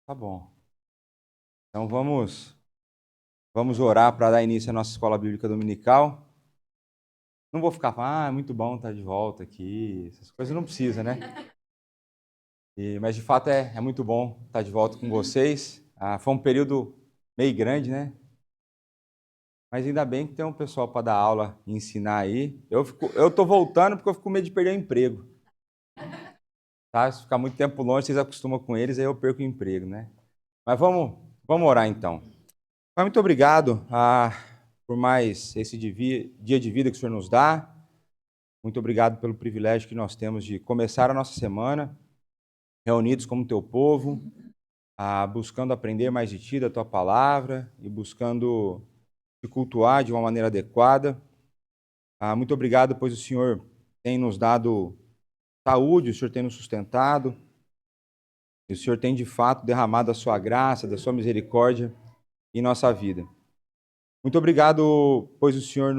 Tá bom. Então vamos orar para dar início à nossa escola bíblica dominical. Não vou ficar falando, é muito bom estar de volta aqui. Essas coisas não precisa, né? Mas de fato é muito bom estar de volta com vocês. Foi um período meio grande, né? Mas ainda bem que tem um pessoal para dar aula e ensinar aí. Eu tô voltando porque eu fico com medo de perder o emprego. Tá? Se ficar muito tempo longe, vocês acostumam com eles, aí eu perco o emprego, né? Mas vamos orar então. Pai, muito obrigado por mais esse dia de vida que o Senhor nos dá. Muito obrigado pelo privilégio que nós temos de começar a nossa semana reunidos como teu povo, buscando aprender mais de ti, da tua palavra e buscando te cultuar de uma maneira adequada. Muito obrigado, pois o Senhor tem nos dado saúde, o Senhor tem nos sustentado, e o Senhor tem de fato derramado a sua graça, da sua misericórdia em nossa vida. Muito obrigado, pois o Senhor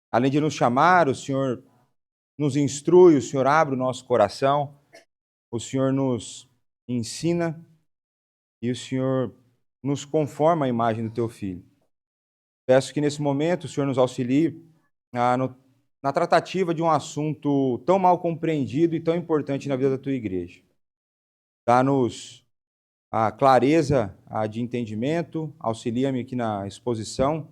além de nos chamar, o Senhor nos instrui, o Senhor abre o nosso coração, o Senhor nos ensina e o Senhor nos conforma à imagem do teu Filho. Peço que nesse momento o Senhor nos auxilie na tratativa de um assunto tão mal compreendido e tão importante na vida da tua igreja. Dá-nos a clareza de entendimento, auxilia-me aqui na exposição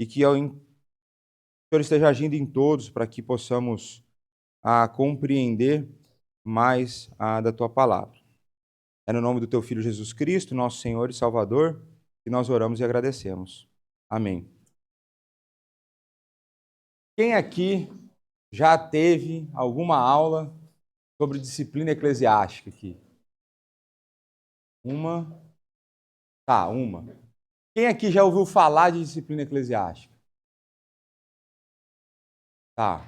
e que o Senhor esteja agindo em todos para que possamos compreender mais da tua palavra. É no nome do teu Filho Jesus Cristo, nosso Senhor e Salvador, que nós oramos e agradecemos. Amém. Quem aqui já teve alguma aula sobre disciplina eclesiástica aqui? Uma? Tá, uma. Quem aqui já ouviu falar de disciplina eclesiástica? Tá.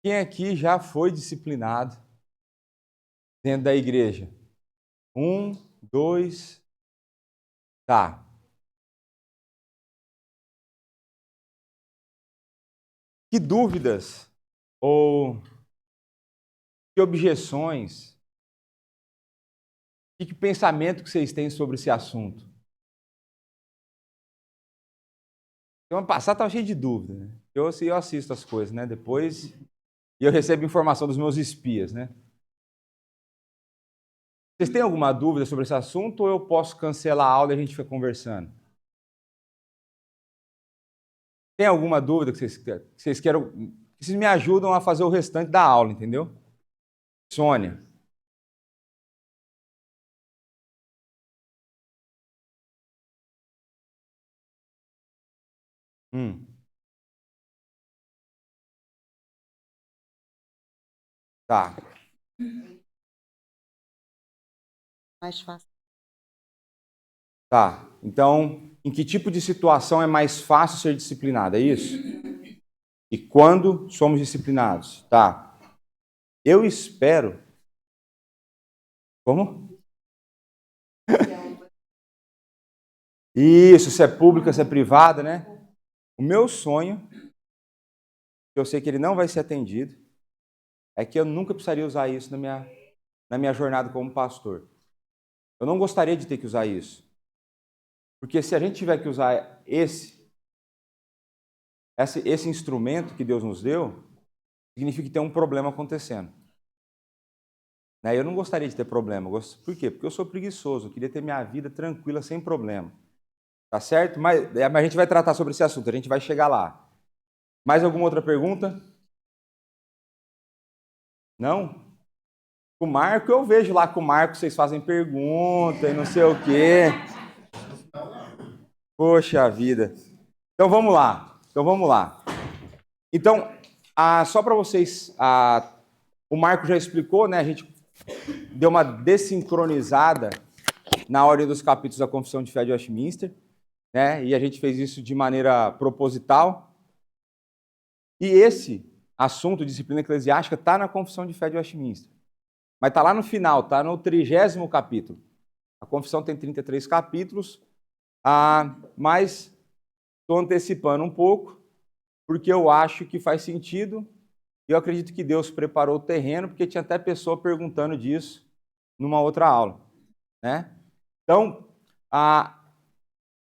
Quem aqui já foi disciplinado dentro da igreja? Um, dois, tá. Que dúvidas ou que objeções, que pensamento que vocês têm sobre esse assunto? Semana passada estava cheio de dúvida, né? Eu assisto as coisas, né? Depois, e eu recebo informação dos meus espias, né? Vocês têm alguma dúvida sobre esse assunto ou eu posso cancelar a aula e a gente fica conversando? Tem alguma dúvida que vocês queiram? Que vocês me ajudam a fazer o restante da aula, entendeu? Sônia. Tá. Mais fácil. Tá. Então, em que tipo de situação é mais fácil ser disciplinado? É isso? E quando somos disciplinados? Tá. Eu espero. Como? Isso, se é pública, se é privada, né? O meu sonho, que eu sei que ele não vai ser atendido, é que eu nunca precisaria usar isso na minha jornada como pastor. Eu não gostaria de ter que usar isso. Porque se a gente tiver que usar esse instrumento que Deus nos deu, significa que tem um problema acontecendo. Eu não gostaria de ter problema. Por quê? Porque eu sou preguiçoso. Eu queria ter minha vida tranquila, sem problema. Tá certo? Mas a gente vai tratar sobre esse assunto. A gente vai chegar lá. Mais alguma outra pergunta? Não? Com o Marco, eu vejo lá com o Marco, vocês fazem pergunta e não sei o quê. Poxa vida. Então vamos lá. Então, só para vocês, o Marco já explicou, né? A gente deu uma desincronizada na ordem dos capítulos da Confissão de Fé de Westminster, né? E a gente fez isso de maneira proposital. E esse assunto, disciplina eclesiástica, está na Confissão de Fé de Westminster. Mas está lá no final, está no 30º capítulo. A Confissão tem 33 capítulos, mas estou antecipando um pouco, porque eu acho que faz sentido e eu acredito que Deus preparou o terreno, porque tinha até pessoa perguntando disso numa outra aula. né? Então,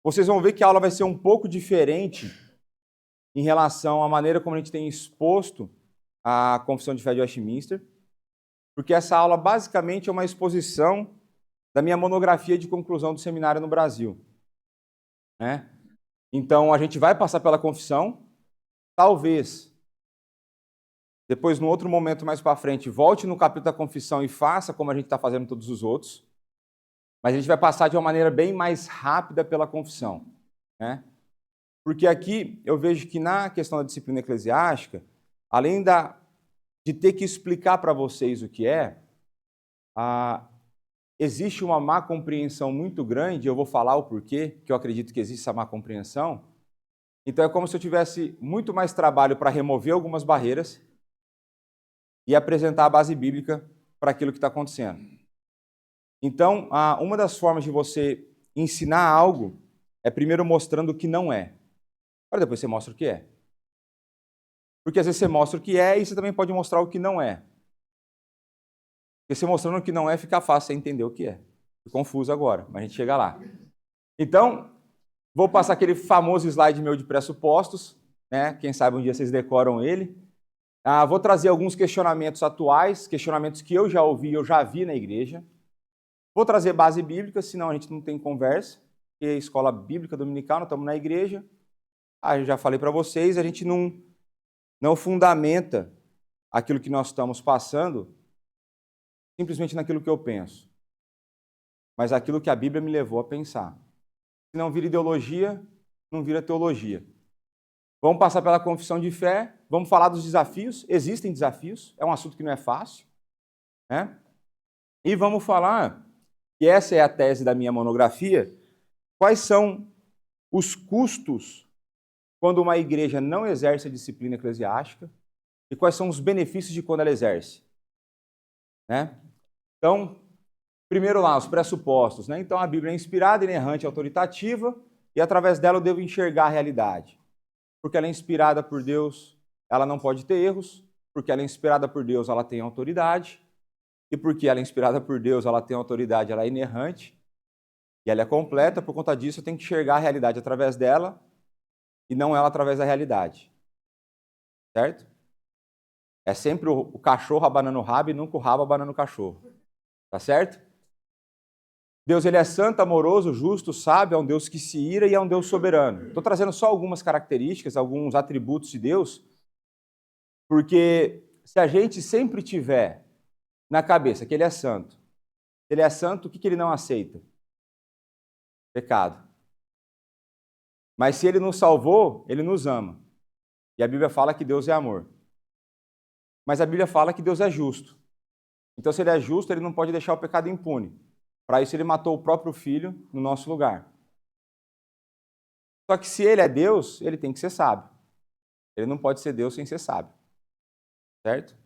vocês vão ver que a aula vai ser um pouco diferente em relação à maneira como a gente tem exposto a Confissão de Fé de Westminster, porque essa aula basicamente é uma exposição da minha monografia de conclusão do seminário no Brasil, né? Então, a gente vai passar pela confissão, talvez, depois, num outro momento mais para frente, volte no capítulo da confissão e faça como a gente está fazendo todos os outros, mas a gente vai passar de uma maneira bem mais rápida pela confissão, né? Porque aqui eu vejo que na questão da disciplina eclesiástica, além de ter que explicar para vocês o que é, existe uma má compreensão muito grande, eu vou falar o porquê, que eu acredito que existe essa má compreensão. Então é como se eu tivesse muito mais trabalho para remover algumas barreiras e apresentar a base bíblica para aquilo que está acontecendo. Então, uma das formas de você ensinar algo é primeiro mostrando o que não é, para depois você mostra o que é. Porque às vezes você mostra o que é e você também pode mostrar o que não é. Porque você mostrando o que não é, fica fácil você entender o que é. Estou confuso agora, mas a gente chega lá. Então, vou passar aquele famoso slide meu de pressupostos, né? Quem sabe um dia vocês decoram ele. Vou trazer alguns questionamentos atuais, questionamentos que eu já ouvi, eu já vi na igreja. Vou trazer base bíblica, senão a gente não tem conversa. Porque é escola bíblica dominical, nós estamos na igreja. Eu já falei para vocês, a gente não fundamenta aquilo que nós estamos passando simplesmente naquilo que eu penso, mas aquilo que a Bíblia me levou a pensar. Se não vira ideologia, não vira teologia. Vamos passar pela confissão de fé, vamos falar dos desafios. Existem desafios, é um assunto que não é fácil, né? E vamos falar, que essa é a tese da minha monografia, quais são os custos quando uma igreja não exerce a disciplina eclesiástica e quais são os benefícios de quando ela exerce, né? Então, primeiro lá, os pressupostos, né? Então, a Bíblia é inspirada, inerrante, autoritativa, e através dela eu devo enxergar a realidade. Porque ela é inspirada por Deus, ela não pode ter erros, porque ela é inspirada por Deus, ela tem autoridade, e porque ela é inspirada por Deus, ela tem autoridade, ela é inerrante, e ela é completa, por conta disso eu tenho que enxergar a realidade através dela, e não ela através da realidade. Certo? É sempre o cachorro abanando o rabo e nunca o rabo abanando o cachorro. Tá certo? Deus, ele é santo, amoroso, justo, sábio, é um Deus que se ira e é um Deus soberano. Estou trazendo só algumas características, alguns atributos de Deus, porque se a gente sempre tiver na cabeça que ele é santo, se ele é santo, o que ele não aceita? Pecado. Mas se ele nos salvou, ele nos ama. E a Bíblia fala que Deus é amor. Mas a Bíblia fala que Deus é justo. Então, se ele é justo, ele não pode deixar o pecado impune. Para isso, ele matou o próprio filho no nosso lugar. Só que se ele é Deus, ele tem que ser sábio. Ele não pode ser Deus sem ser sábio. Certo?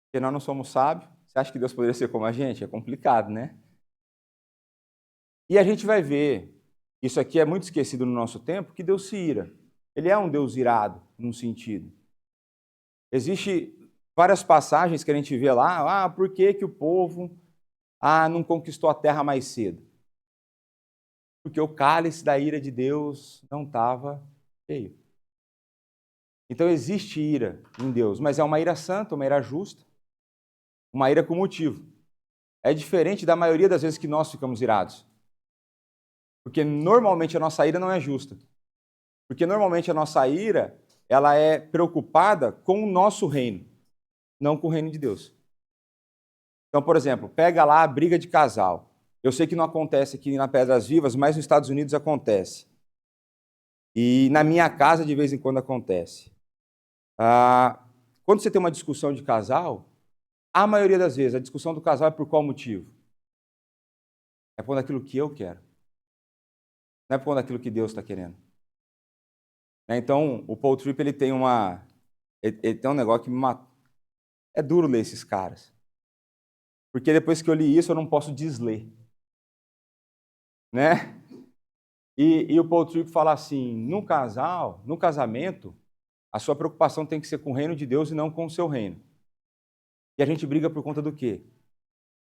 Porque nós não somos sábios. Você acha que Deus poderia ser como a gente? É complicado, né? E a gente vai ver, isso aqui é muito esquecido no nosso tempo, que Deus se ira. Ele é um Deus irado, num sentido. Existem várias passagens que a gente vê lá, por que o povo não conquistou a terra mais cedo? Porque o cálice da ira de Deus não estava cheio. Então existe ira em Deus, mas é uma ira santa, uma ira justa, uma ira com motivo. É diferente da maioria das vezes que nós ficamos irados. Porque normalmente a nossa ira não é justa. Porque normalmente a nossa ira, ela é preocupada com o nosso reino, não com o reino de Deus. Então, por exemplo, pega lá a briga de casal. Eu sei que não acontece aqui na Pedras Vivas, mas nos Estados Unidos acontece. E na minha casa, de vez em quando, acontece. Quando você tem uma discussão de casal, a maioria das vezes, a discussão do casal é por qual motivo? É por aquilo que eu quero. Não é por aquilo que Deus está querendo. Então, o Paul Tripp, ele tem um negócio que me mata. É duro ler esses caras. Porque depois que eu li isso, eu não posso desler. Né? E o Paul Tripp fala assim, no casamento, a sua preocupação tem que ser com o reino de Deus e não com o seu reino. E a gente briga por conta do quê?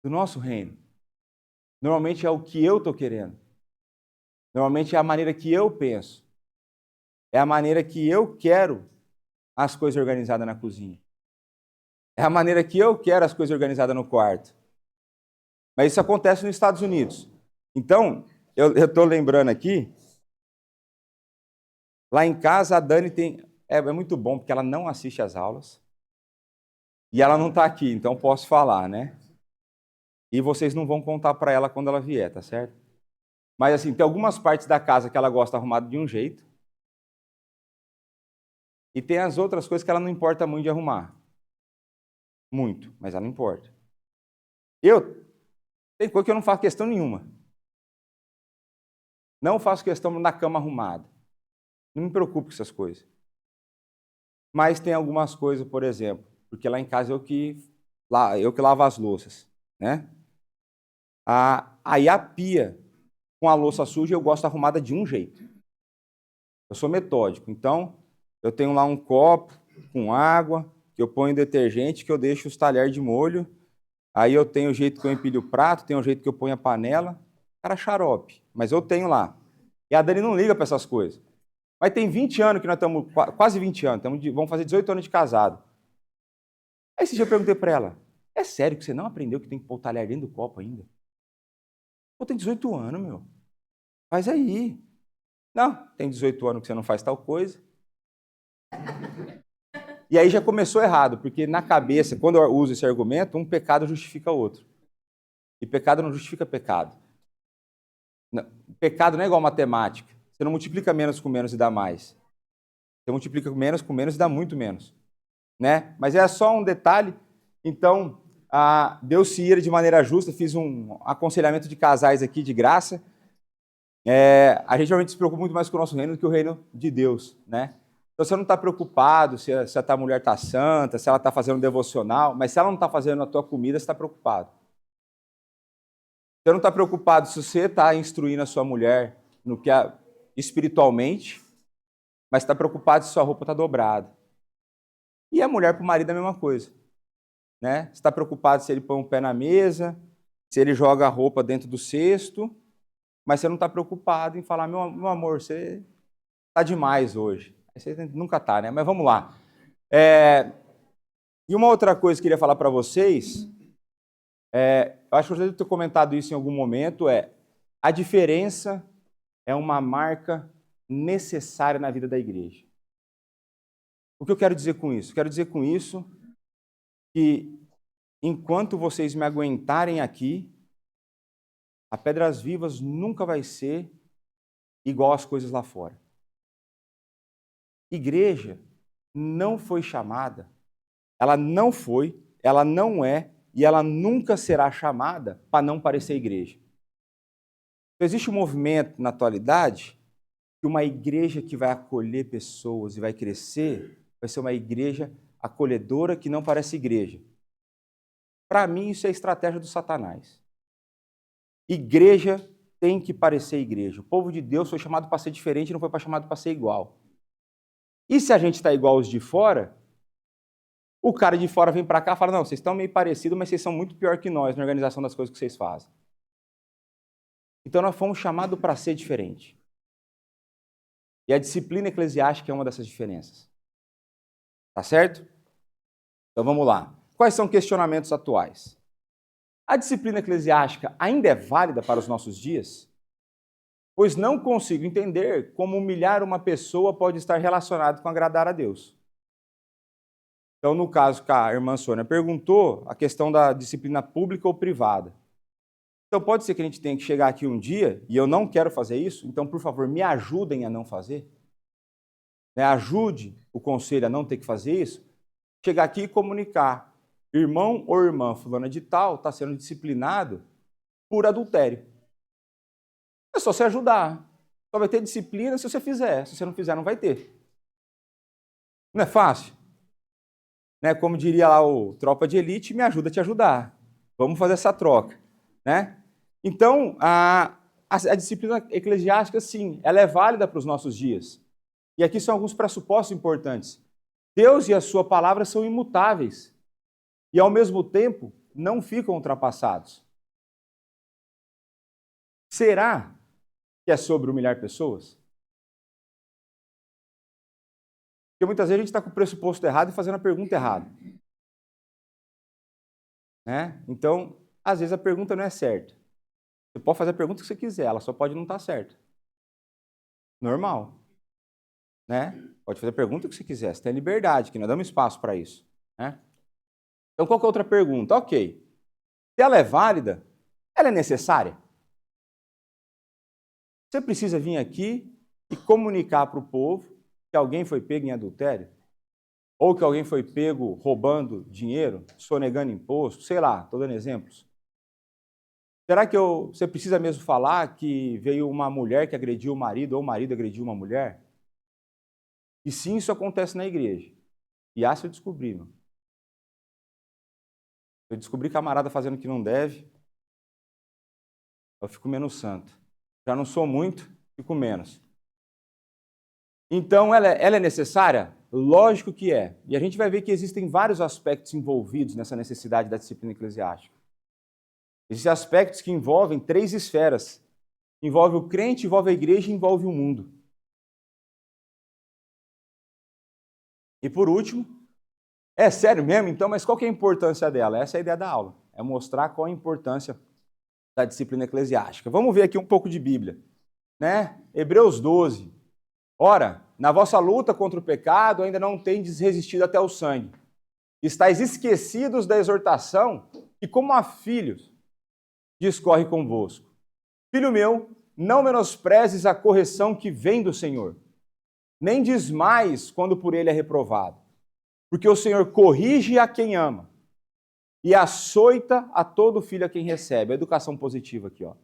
Do nosso reino. Normalmente é o que eu estou querendo. Normalmente é a maneira que eu penso. É a maneira que eu quero as coisas organizadas na cozinha. É a maneira que eu quero as coisas organizadas no quarto. Mas isso acontece nos Estados Unidos. Então, eu estou lembrando aqui, lá em casa a Dani tem... É muito bom, porque ela não assiste às aulas. E ela não está aqui, então posso falar, né? E vocês não vão contar para ela quando ela vier, tá certo? Mas assim, tem algumas partes da casa que ela gosta arrumada de um jeito. E tem as outras coisas que ela não importa muito de arrumar. Muito, mas ela não importa. Tem coisa que eu não faço questão nenhuma. Não faço questão da cama arrumada. Não me preocupo com essas coisas. Mas tem algumas coisas, por exemplo, porque lá em casa eu que lavo as louças, né? Aí a pia com a louça suja eu gosto arrumada de um jeito. Eu sou metódico, então eu tenho lá um copo com água, que eu ponho detergente, que eu deixo os talheres de molho. Aí eu tenho o jeito que eu empilho o prato, tenho o jeito que eu ponho a panela. Cara, xarope, mas eu tenho lá. E a Dani não liga para essas coisas. Mas tem 20 anos que nós estamos, quase 20 anos, vamos fazer 18 anos de casado. Aí esse dia eu perguntei para ela, é sério que você não aprendeu que tem que pôr o talher dentro do copo ainda? Pô, tem 18 anos, meu. Faz aí. Não, tem 18 anos que você não faz tal coisa. E aí já começou errado, porque na cabeça, quando eu uso esse argumento, um pecado justifica outro. E pecado não justifica pecado. Não, pecado não é igual matemática. Você não multiplica menos com menos e dá mais. Você multiplica menos com menos e dá muito menos. Né? Mas é só um detalhe. Então, Deus se ira de maneira justa. Fiz um aconselhamento de casais aqui de graça. A gente realmente se preocupa muito mais com o nosso reino do que o reino de Deus. Né? Então, você não está preocupado se a tua mulher está santa, se ela está fazendo um devocional, mas se ela não está fazendo a tua comida, você está preocupado. Você não está preocupado se você está instruindo a sua mulher no que espiritualmente, mas está preocupado se sua roupa está dobrada. E a mulher para o marido é a mesma coisa. Né? Você está preocupado se ele põe um pé na mesa, se ele joga a roupa dentro do cesto, mas você não está preocupado em falar, meu amor, você está demais hoje. Você nunca está, né? Mas vamos lá. E uma outra coisa que eu queria falar para vocês, eu acho que eu já devo ter comentado isso em algum momento, a diferença é uma marca necessária na vida da igreja. O que eu quero dizer com isso? Quero dizer com isso que enquanto vocês me aguentarem aqui, a Pedras Vivas nunca vai ser igual às coisas lá fora. Igreja não foi chamada, ela não foi, ela não é e ela nunca será chamada para não parecer igreja. Existe um movimento na atualidade que uma igreja que vai acolher pessoas e vai crescer vai ser uma igreja acolhedora que não parece igreja. Para mim, isso é estratégia do Satanás. Igreja tem que parecer igreja. O povo de Deus foi chamado para ser diferente, não foi chamado para ser igual. E se a gente está igual aos de fora, o cara de fora vem para cá e fala, não, vocês estão meio parecidos, mas vocês são muito pior que nós na organização das coisas que vocês fazem. Então nós fomos chamados para ser diferente. E a disciplina eclesiástica é uma dessas diferenças. Tá certo? Então vamos lá. Quais são questionamentos atuais? A disciplina eclesiástica ainda é válida para os nossos dias? Pois não consigo entender como humilhar uma pessoa pode estar relacionado com agradar a Deus. Então, no caso que a irmã Sônia perguntou, a questão da disciplina pública ou privada. Então, pode ser que a gente tenha que chegar aqui um dia, e eu não quero fazer isso, então, por favor, me ajudem a não fazer. Ajude o conselho a não ter que fazer isso. Chegar aqui e comunicar. Irmão ou irmã fulana de tal está sendo disciplinado por adultério. É só você ajudar. Só vai ter disciplina se você fizer. Se você não fizer, não vai ter. Não é fácil? Né? Como diria lá o Tropa de Elite, me ajuda a te ajudar. Vamos fazer essa troca. Né? Então, a disciplina eclesiástica, sim, ela é válida para os nossos dias. E aqui são alguns pressupostos importantes. Deus e a sua palavra são imutáveis. E, ao mesmo tempo, não ficam ultrapassados. Será que é sobre humilhar pessoas? Porque muitas vezes a gente está com o pressuposto errado e fazendo a pergunta errada. Né? Então, às vezes a pergunta não é certa. Você pode fazer a pergunta que você quiser, ela só pode não estar certa. Normal. Né? Pode fazer a pergunta que você quiser, você tem liberdade, que nós damos espaço para isso. Né? Então, qual que é a outra pergunta? Ok. Se ela é válida, ela é necessária? Você precisa vir aqui e comunicar para o povo que alguém foi pego em adultério? Ou que alguém foi pego roubando dinheiro, sonegando imposto, sei lá, estou dando exemplos. Será que você precisa mesmo falar que veio uma mulher que agrediu o marido ou o marido agrediu uma mulher? E sim, isso acontece na igreja. E se eu descobrir, mano. Se eu descobrir camarada fazendo o que não deve, eu fico menos santo. Já não sou muito, fico menos. Então, ela é necessária? Lógico que é. E a gente vai ver que existem vários aspectos envolvidos nessa necessidade da disciplina eclesiástica. Existem aspectos que envolvem 3 esferas. Envolve o crente, envolve a igreja e envolve o mundo. E por último, é sério mesmo então, mas qual que é a importância dela? Essa é a ideia da aula, é mostrar qual a importância da disciplina eclesiástica. Vamos ver aqui um pouco de Bíblia. Né? Hebreus 12. Ora, na vossa luta contra o pecado ainda não tendes resistido até o sangue. Estais esquecidos da exortação que, como a filhos, discorre convosco. Filho meu, não menosprezes a correção que vem do Senhor, nem desmaies quando por ele é reprovado. Porque o Senhor corrige a quem ama e açoita a todo filho a quem recebe. A educação positiva aqui, ó.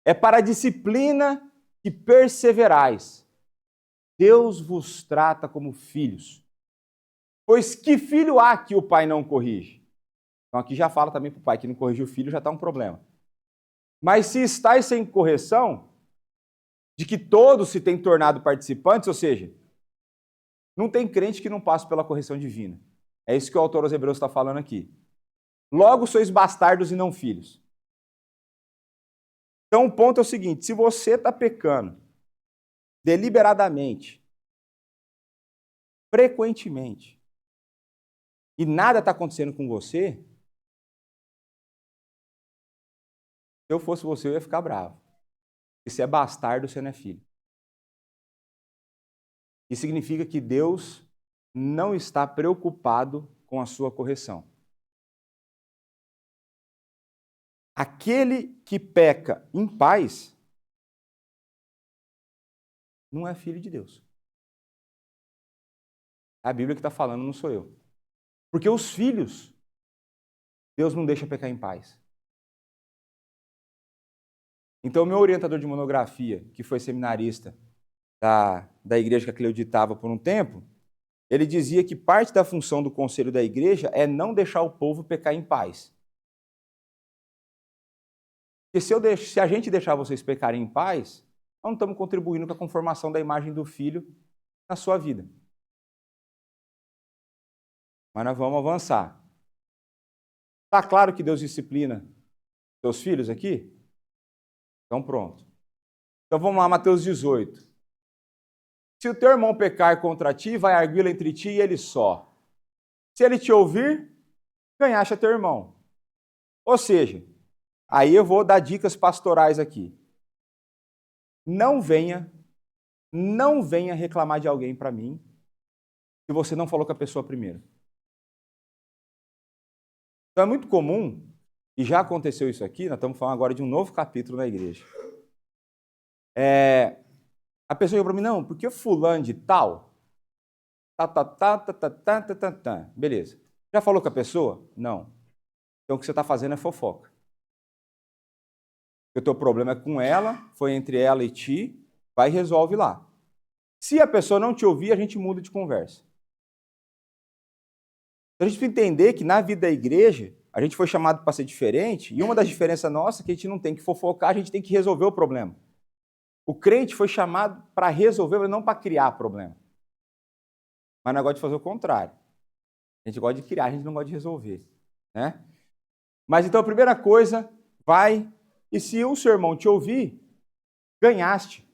É para a disciplina que perseverais. Deus vos trata como filhos. Pois que filho há que o pai não corrige? Então aqui já fala também para o pai que não corrigiu o filho, já está um problema. Mas se estáis sem correção, de que todos se têm tornado participantes, ou seja, não tem crente que não passe pela correção divina. É isso que o autor aos Hebreus está falando aqui. Logo sois bastardos e não filhos. Então o ponto é o seguinte, se você está pecando deliberadamente, frequentemente, e nada está acontecendo com você, se eu fosse você, eu ia ficar bravo. E se é bastardo, você não é filho. Isso significa que Deus não está preocupado com a sua correção. Aquele que peca em paz não é filho de Deus. É a Bíblia que está falando, não sou eu. Porque os filhos, Deus não deixa pecar em paz. Então, meu orientador de monografia, que foi seminarista da igreja que a Cleudi estava por um tempo, ele dizia que parte da função do conselho da igreja é não deixar o povo pecar em paz. Porque se a gente deixar vocês pecarem em paz, nós não estamos contribuindo com a conformação da imagem do filho na sua vida. Mas nós vamos avançar. Está claro que Deus disciplina seus filhos aqui? Então pronto. Então vamos lá, Mateus 18. Se o teu irmão pecar contra ti, vai arguí-lo entre ti e ele só. Se ele te ouvir, ganhaste a teu irmão. Ou seja, aí eu vou dar dicas pastorais aqui. Não venha reclamar de alguém para mim se você não falou com a pessoa primeiro. Então é muito comum, e já aconteceu isso aqui, nós estamos falando agora de um novo capítulo na igreja. A pessoa chega para mim, não, porque fulano de tal, beleza. Já falou com a pessoa? Não. Então o que você está fazendo é fofoca. O teu problema é com ela, foi entre ela e ti, vai e resolve lá. Se a pessoa não te ouvir, a gente muda de conversa. Então a gente precisa entender que na vida da igreja, a gente foi chamado para ser diferente, e uma das diferenças nossas é que a gente não tem que fofocar, a gente tem que resolver o problema. O crente foi chamado para resolver, não para criar problema. Mas nós gostamos de fazer o contrário. A gente gosta de criar, a gente não gosta de resolver. Né? Mas então a primeira coisa, vai, e se o seu irmão te ouvir, Ganhaste.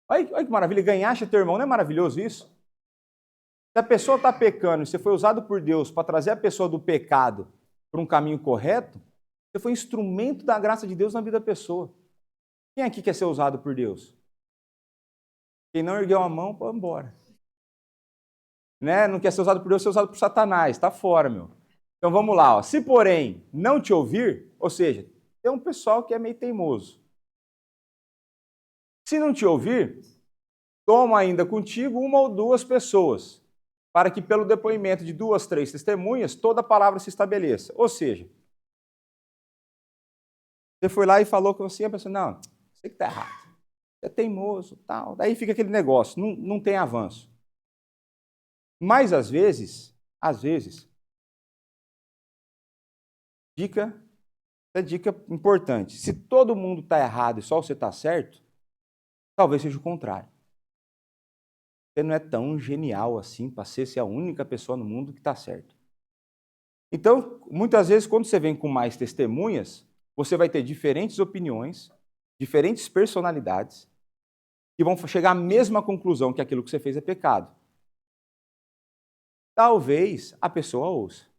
Olha que maravilha, ganhaste teu irmão, não é maravilhoso isso? Se a pessoa está pecando e você foi usado por Deus para trazer a pessoa do pecado para um caminho correto, você foi instrumento da graça de Deus na vida da pessoa. Quem aqui quer ser usado por Deus? Quem não ergueu a mão, pode ir embora. Né? Não quer ser usado por Deus, ser usado por Satanás, está fora, meu. Então vamos lá, ó. Se porém não te ouvir, ou seja, tem um pessoal que é meio teimoso. Se não te ouvir, toma ainda contigo uma ou duas pessoas, para que pelo depoimento de 2, 3 testemunhas, toda a palavra se estabeleça. Ou seja, você foi lá e falou com você, a pessoa, não, você que está errado, você é teimoso, tal. Daí fica aquele negócio, não tem avanço. Mas às vezes, dica importante, se todo mundo está errado e só você está certo, talvez seja o contrário. Você não é tão genial assim para ser a única pessoa no mundo que está certo. Então, muitas vezes, quando você vem com mais testemunhas, você vai ter diferentes opiniões, diferentes personalidades, que vão chegar à mesma conclusão que aquilo que você fez é pecado. Talvez a pessoa ouça.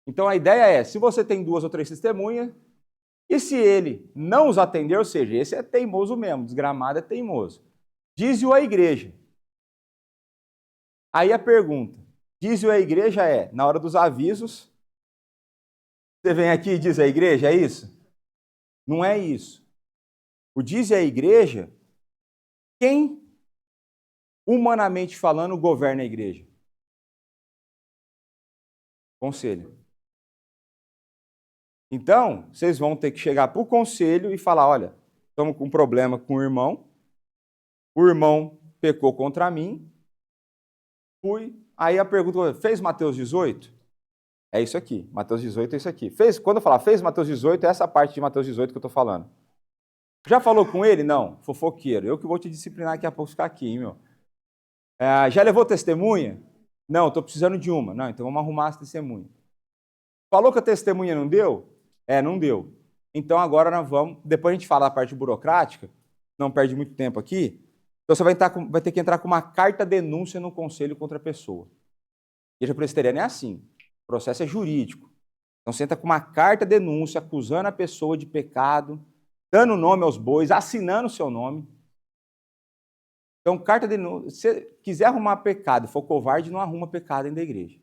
Então, a ideia é, se você tem 2 ou 3 testemunhas, e se ele não os atender, ou seja, esse é teimoso mesmo, desgramado é teimoso, diz-o à igreja. Aí a pergunta, diz-o à igreja é, na hora dos avisos, você vem aqui e diz à igreja, é isso? Não é isso. O diz à igreja, quem, humanamente falando, governa a igreja? Conselho. Então, vocês vão ter que chegar para o conselho e falar, olha, estamos com um problema com o irmão pecou contra mim, aí a pergunta, fez Mateus 18? É isso aqui, Mateus 18 é isso aqui. Quando eu falar fez Mateus 18, é essa parte de Mateus 18 que eu estou falando. Já falou com ele? Não, fofoqueiro. Eu que vou te disciplinar daqui a pouco, ficar aqui, hein, meu. Já levou testemunha? Não, estou precisando de uma. Não, então vamos arrumar as testemunhas. Falou que a testemunha não deu? Não deu. Então agora nós vamos, depois a gente fala da parte burocrática, não perde muito tempo aqui, então você vai ter que entrar com uma carta denúncia no conselho contra a pessoa. Igreja presbiteriana é assim, o processo é jurídico. Então você entra com uma carta denúncia acusando a pessoa de pecado, dando nome aos bois, assinando o seu nome. Então, carta denúncia, se você quiser arrumar pecado e for covarde, não arruma pecado dentro da igreja.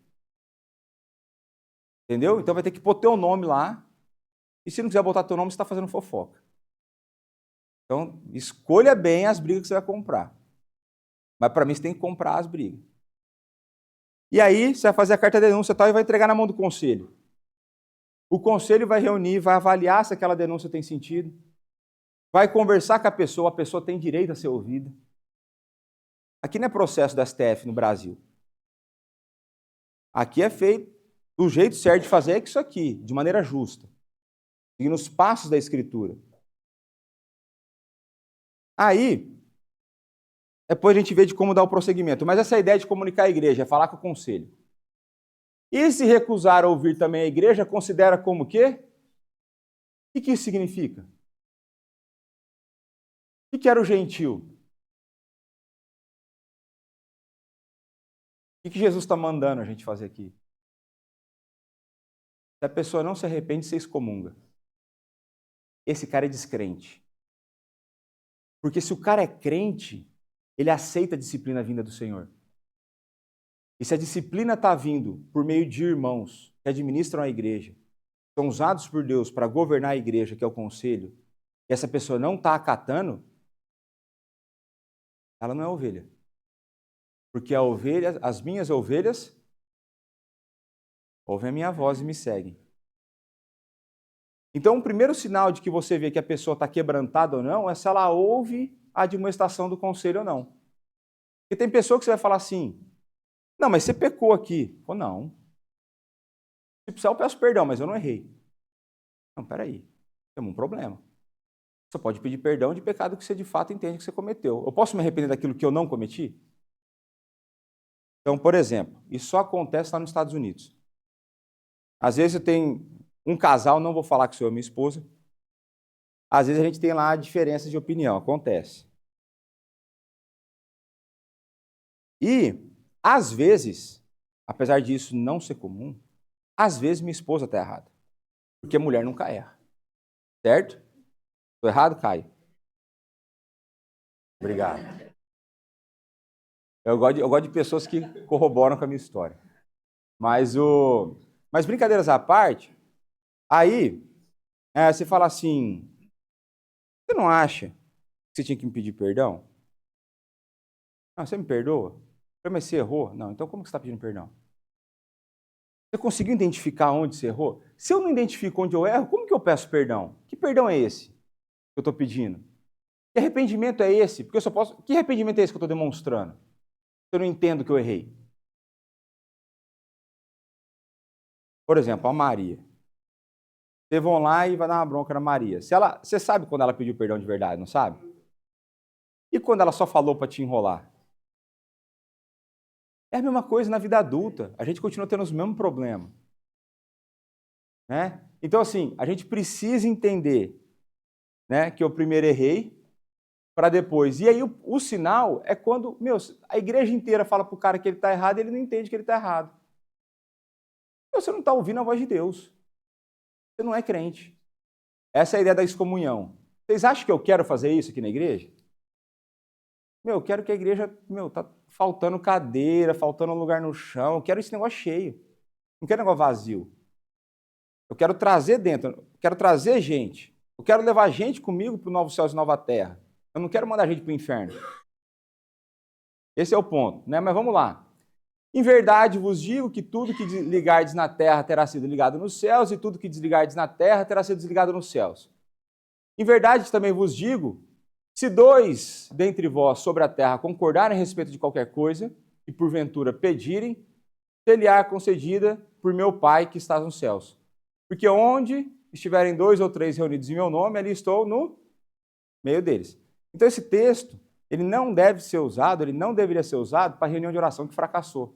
Entendeu? Então vai ter que pôr teu nome lá, e se não quiser botar teu nome, você está fazendo fofoca. Então, escolha bem as brigas que você vai comprar. Mas para mim, você tem que comprar as brigas. E aí, você vai fazer a carta de denúncia e vai entregar na mão do conselho. O conselho vai reunir, vai avaliar se aquela denúncia tem sentido, vai conversar com a pessoa tem direito a ser ouvida. Aqui não é processo da STF no Brasil. Aqui é feito, o jeito certo de fazer é isso aqui, de maneira justa, seguindo os passos da Escritura. Aí, depois a gente vê de como dar o prosseguimento. Mas essa ideia de comunicar a igreja, é falar com o conselho. E se recusar a ouvir também a igreja, considera como o quê? O que isso significa? O que era o gentil? O que Jesus está mandando a gente fazer aqui? Se a pessoa não se arrepende, você excomunga. Esse cara é descrente. Porque se o cara é crente, ele aceita a disciplina vinda do Senhor. E se a disciplina está vindo por meio de irmãos que administram a igreja, são usados por Deus para governar a igreja, que é o conselho, e essa pessoa não está acatando, ela não é ovelha. Porque as minhas ovelhas ouvem a minha voz e me seguem. Então, o primeiro sinal de que você vê que a pessoa está quebrantada ou não é se ela ouve a admoestação do conselho ou não. Porque tem pessoa que você vai falar assim, não, mas você pecou aqui. Ou não. Se precisar, eu peço perdão, mas eu não errei. Não, peraí, temos um problema. Você pode pedir perdão de pecado que você de fato entende que você cometeu. Eu posso me arrepender daquilo que eu não cometi? Então, por exemplo, isso só acontece lá nos Estados Unidos. Às vezes eu tenho um casal, não vou falar que sou eu e minha esposa, Às vezes a gente tem lá diferença de opinião, acontece. E, às vezes, apesar disso não ser comum, às vezes minha esposa está errada. Porque mulher nunca erra. Certo? Estou errado, Caio? Obrigado. Eu gosto de pessoas que corroboram com a minha história. Mas brincadeiras à parte, aí você fala assim, você não acha que você tinha que me pedir perdão? Não, você me perdoa? Mas você errou? Não, então como que você está pedindo perdão? Você conseguiu identificar onde você errou? Se eu não identifico onde eu erro, como que eu peço perdão? Que perdão é esse que eu estou pedindo? Que arrependimento é esse? Porque eu só posso. Que arrependimento é esse que eu estou demonstrando? Se eu não entendo que eu errei. Por exemplo, a Maria. Vocês vão lá e vai dar uma bronca na Maria. Você sabe quando ela pediu perdão de verdade, não sabe? E quando ela só falou para te enrolar? É a mesma coisa na vida adulta. A gente continua tendo os mesmos problemas. Né? Então, assim, a gente precisa entender, né, que eu primeiro errei para depois. E aí o sinal é quando, a igreja inteira fala para o cara que ele está errado e ele não entende que ele está errado. Você não está ouvindo a voz de Deus. Você não é crente. Essa é a ideia da excomunhão. Vocês acham que eu quero fazer isso aqui na igreja? Eu quero que a igreja, tá faltando cadeira, faltando lugar no chão, eu quero esse negócio cheio. Não quero negócio vazio. Eu quero trazer dentro, quero trazer gente. Eu quero levar gente comigo para o novo céu e nova terra. Eu não quero mandar gente para o inferno. Esse é o ponto, né? Mas vamos lá. Em verdade vos digo que tudo que ligardes na terra terá sido ligado nos céus, e tudo que desligardes na terra terá sido desligado nos céus. Em verdade também vos digo, se dois dentre vós sobre a terra concordarem a respeito de qualquer coisa, e porventura pedirem, ser-lhe-á concedida por meu Pai que está nos céus. Porque onde estiverem 2 ou 3 reunidos em meu nome, ali estou no meio deles. Então esse texto, ele não deve ser usado, ele não deveria ser usado para reunião de oração que fracassou.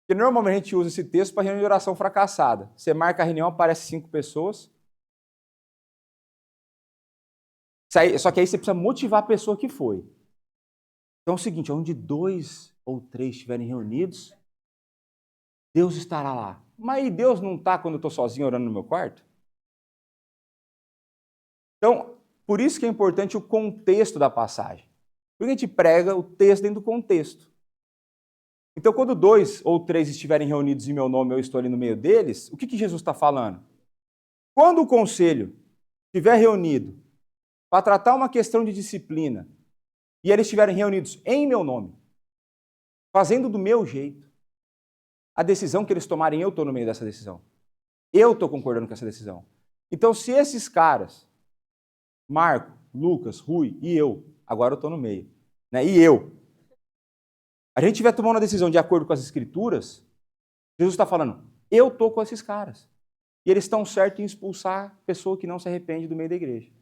Porque normalmente a gente usa esse texto para reunião de oração fracassada. Você marca a reunião, aparece 5 pessoas. Só que aí você precisa motivar a pessoa que foi. Então é o seguinte, onde 2 ou 3 estiverem reunidos, Deus estará lá. Mas aí Deus não está quando eu estou sozinho orando no meu quarto? Então, por isso que é importante o contexto da passagem. Porque a gente prega o texto dentro do contexto. Então, quando 2 ou 3 estiverem reunidos em meu nome, eu estou ali no meio deles, o que Jesus está falando? Quando o conselho estiver reunido para tratar uma questão de disciplina, e eles estiverem reunidos em meu nome, fazendo do meu jeito, a decisão que eles tomarem, eu estou no meio dessa decisão. Eu estou concordando com essa decisão. Então, se esses caras, Marco, Lucas, Rui e eu, agora eu estou no meio, né? E eu, a gente estiver tomando uma decisão de acordo com as Escrituras, Jesus está falando, eu estou com esses caras. E eles estão certos em expulsar a pessoa que não se arrepende do meio da igreja.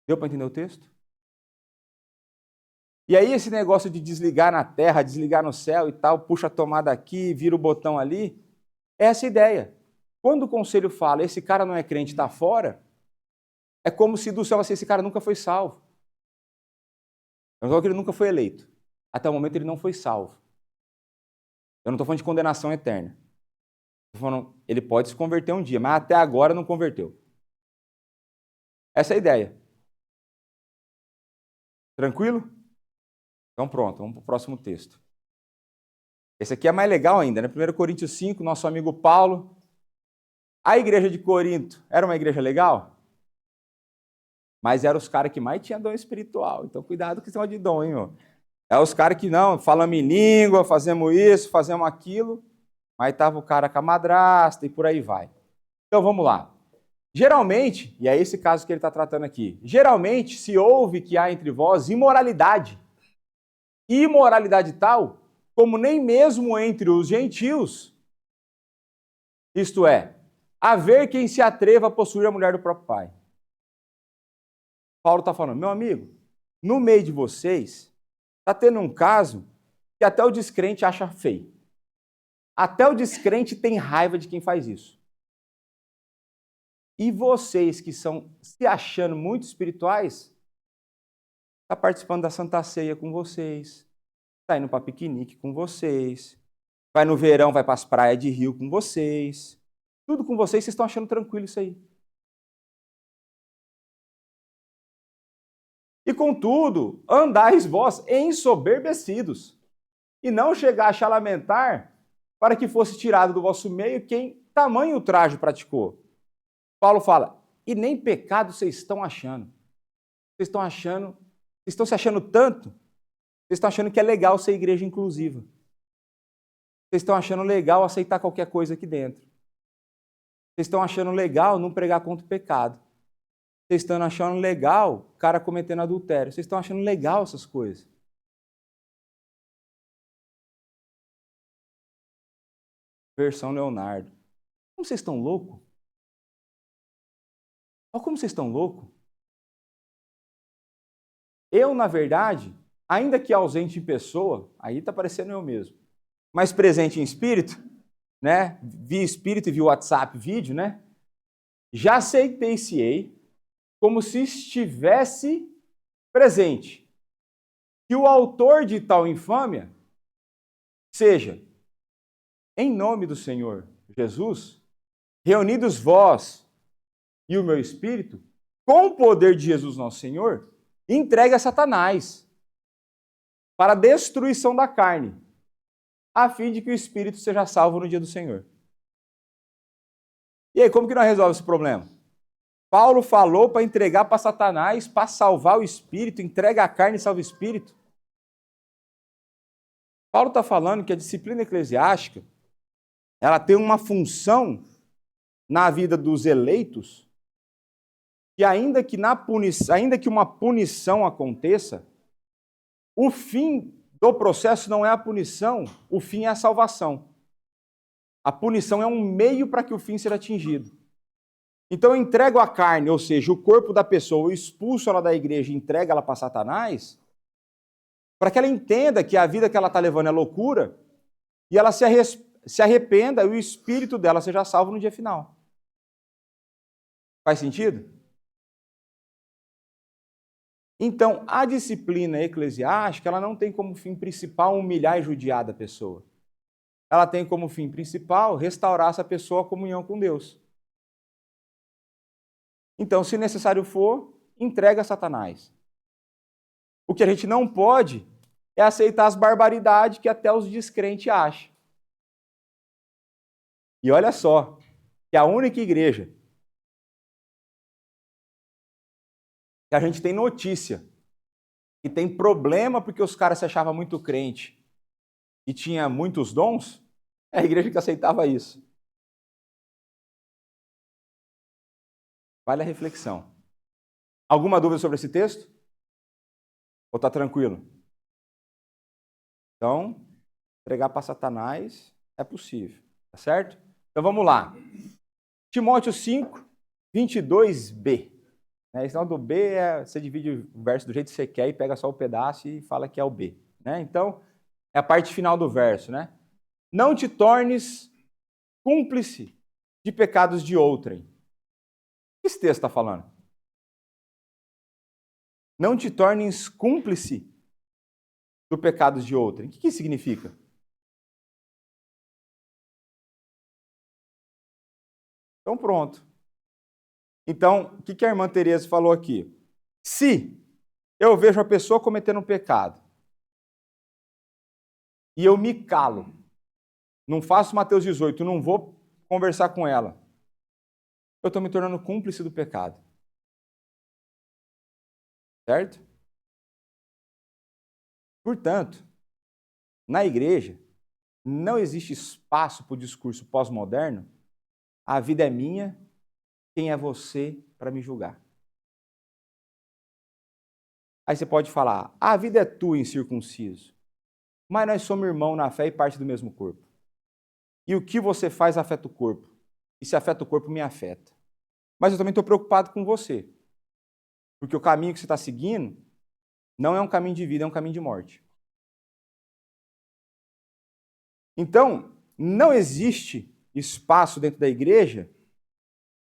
Deu para entender o texto? E aí esse negócio de desligar na terra, desligar no céu e tal, puxa a tomada aqui, vira o botão ali, é essa ideia. Quando o conselho fala, esse cara não é crente, está fora, é como se do céu assim, esse cara nunca foi salvo. Eu não estou falando que ele nunca foi eleito. Até o momento ele não foi salvo. Eu não estou falando de condenação eterna. Estou falando, ele pode se converter um dia, mas até agora não converteu. Essa é a ideia. Tranquilo? Então pronto, vamos para o próximo texto. Esse aqui é mais legal ainda, né? 1 Coríntios 5, nosso amigo Paulo. A igreja de Corinto era uma igreja legal? Mas eram os caras que mais tinham dom espiritual. Então cuidado com esse negócio de dom, hein, ó. É os caras que não, falamos em língua, fazemos isso, fazemos aquilo, mas estava o cara com a madrasta e por aí vai. Então vamos lá. Geralmente, e é esse caso que ele está tratando aqui, geralmente se ouve que há entre vós imoralidade. Imoralidade tal, como nem mesmo entre os gentios, isto é, haver quem se atreva a possuir a mulher do próprio pai. Paulo está falando, meu amigo, no meio de vocês, está tendo um caso que até o descrente acha feio. Até o descrente tem raiva de quem faz isso. E vocês que estão se achando muito espirituais, está participando da Santa Ceia com vocês, está indo para piquenique com vocês, vai no verão, vai para as praias de rio com vocês, tudo com vocês estão achando tranquilo isso aí. E contudo, andais vós ensoberbecidos, e não chegaste a lamentar para que fosse tirado do vosso meio quem tamanho ultraje praticou. Paulo fala, e nem pecado vocês estão achando. Vocês estão se achando tanto, vocês estão achando que é legal ser igreja inclusiva. Vocês estão achando legal aceitar qualquer coisa aqui dentro. Vocês estão achando legal não pregar contra o pecado. Vocês estão achando legal o cara cometendo adultério. Vocês estão achando legal essas coisas. Versão Leonardo. Como vocês estão loucos? Olha como vocês estão loucos. Eu, na verdade, ainda que ausente em pessoa, aí está parecendo eu mesmo, mas presente em espírito, né? Via espírito e via WhatsApp, vídeo, né? Já aceitei-se-ei como se estivesse presente. Que o autor de tal infâmia seja, em nome do Senhor Jesus, reunidos vós e o meu espírito, com o poder de Jesus nosso Senhor, entregue a Satanás para a destruição da carne, a fim de que o espírito seja salvo no dia do Senhor. E aí, como que nós resolvemos esse problema? Paulo falou para entregar para Satanás, para salvar o espírito, entrega a carne e salva o espírito. Paulo está falando que a disciplina eclesiástica, ela tem uma função na vida dos eleitos, que ainda que uma punição aconteça, o fim do processo não é a punição, o fim é a salvação. A punição é um meio para que o fim seja atingido. Então eu entrego a carne, ou seja, o corpo da pessoa, eu expulso ela da igreja e entrego ela para Satanás, para que ela entenda que a vida que ela está levando é loucura, e ela se arrependa e o espírito dela seja salvo no dia final. Faz sentido? Então, a disciplina eclesiástica, ela não tem como fim principal humilhar e judiar da pessoa. Ela tem como fim principal restaurar essa pessoa à comunhão com Deus. Então, se necessário for, entrega a Satanás. O que a gente não pode é aceitar as barbaridades que até os descrentes acham. E olha só, que a única igreja que a gente tem notícia que tem problema porque os caras se achavam muito crente e tinha muitos dons, é a igreja que aceitava isso. Vale a reflexão. Alguma dúvida sobre esse texto? Ou está tranquilo? Então, entregar para Satanás é possível, tá certo? Então vamos lá. Timóteo 5, 22b. Senão do B, você divide o verso do jeito que você quer e pega só o pedaço e fala que é o B. Então, é a parte final do verso. Não te tornes cúmplice de pecados de outrem. O que esse texto está falando? Não te tornes cúmplice do pecado de outrem. O que isso significa? Então, pronto. Então, o que a irmã Tereza falou aqui? Se eu vejo a pessoa cometendo um pecado e eu me calo, não faço Mateus 18, não vou conversar com ela, eu estou me tornando cúmplice do pecado. Certo? Portanto, na igreja, não existe espaço para o discurso pós-moderno. A vida é minha, quem é você para me julgar? Aí você pode falar, a vida é tua, incircunciso, mas nós somos irmãos na fé e parte do mesmo corpo. E o que você faz afeta o corpo. E se afeta o corpo, me afeta. Mas eu também estou preocupado com você. Porque o caminho que você está seguindo não é um caminho de vida, é um caminho de morte. Então, não existe espaço dentro da igreja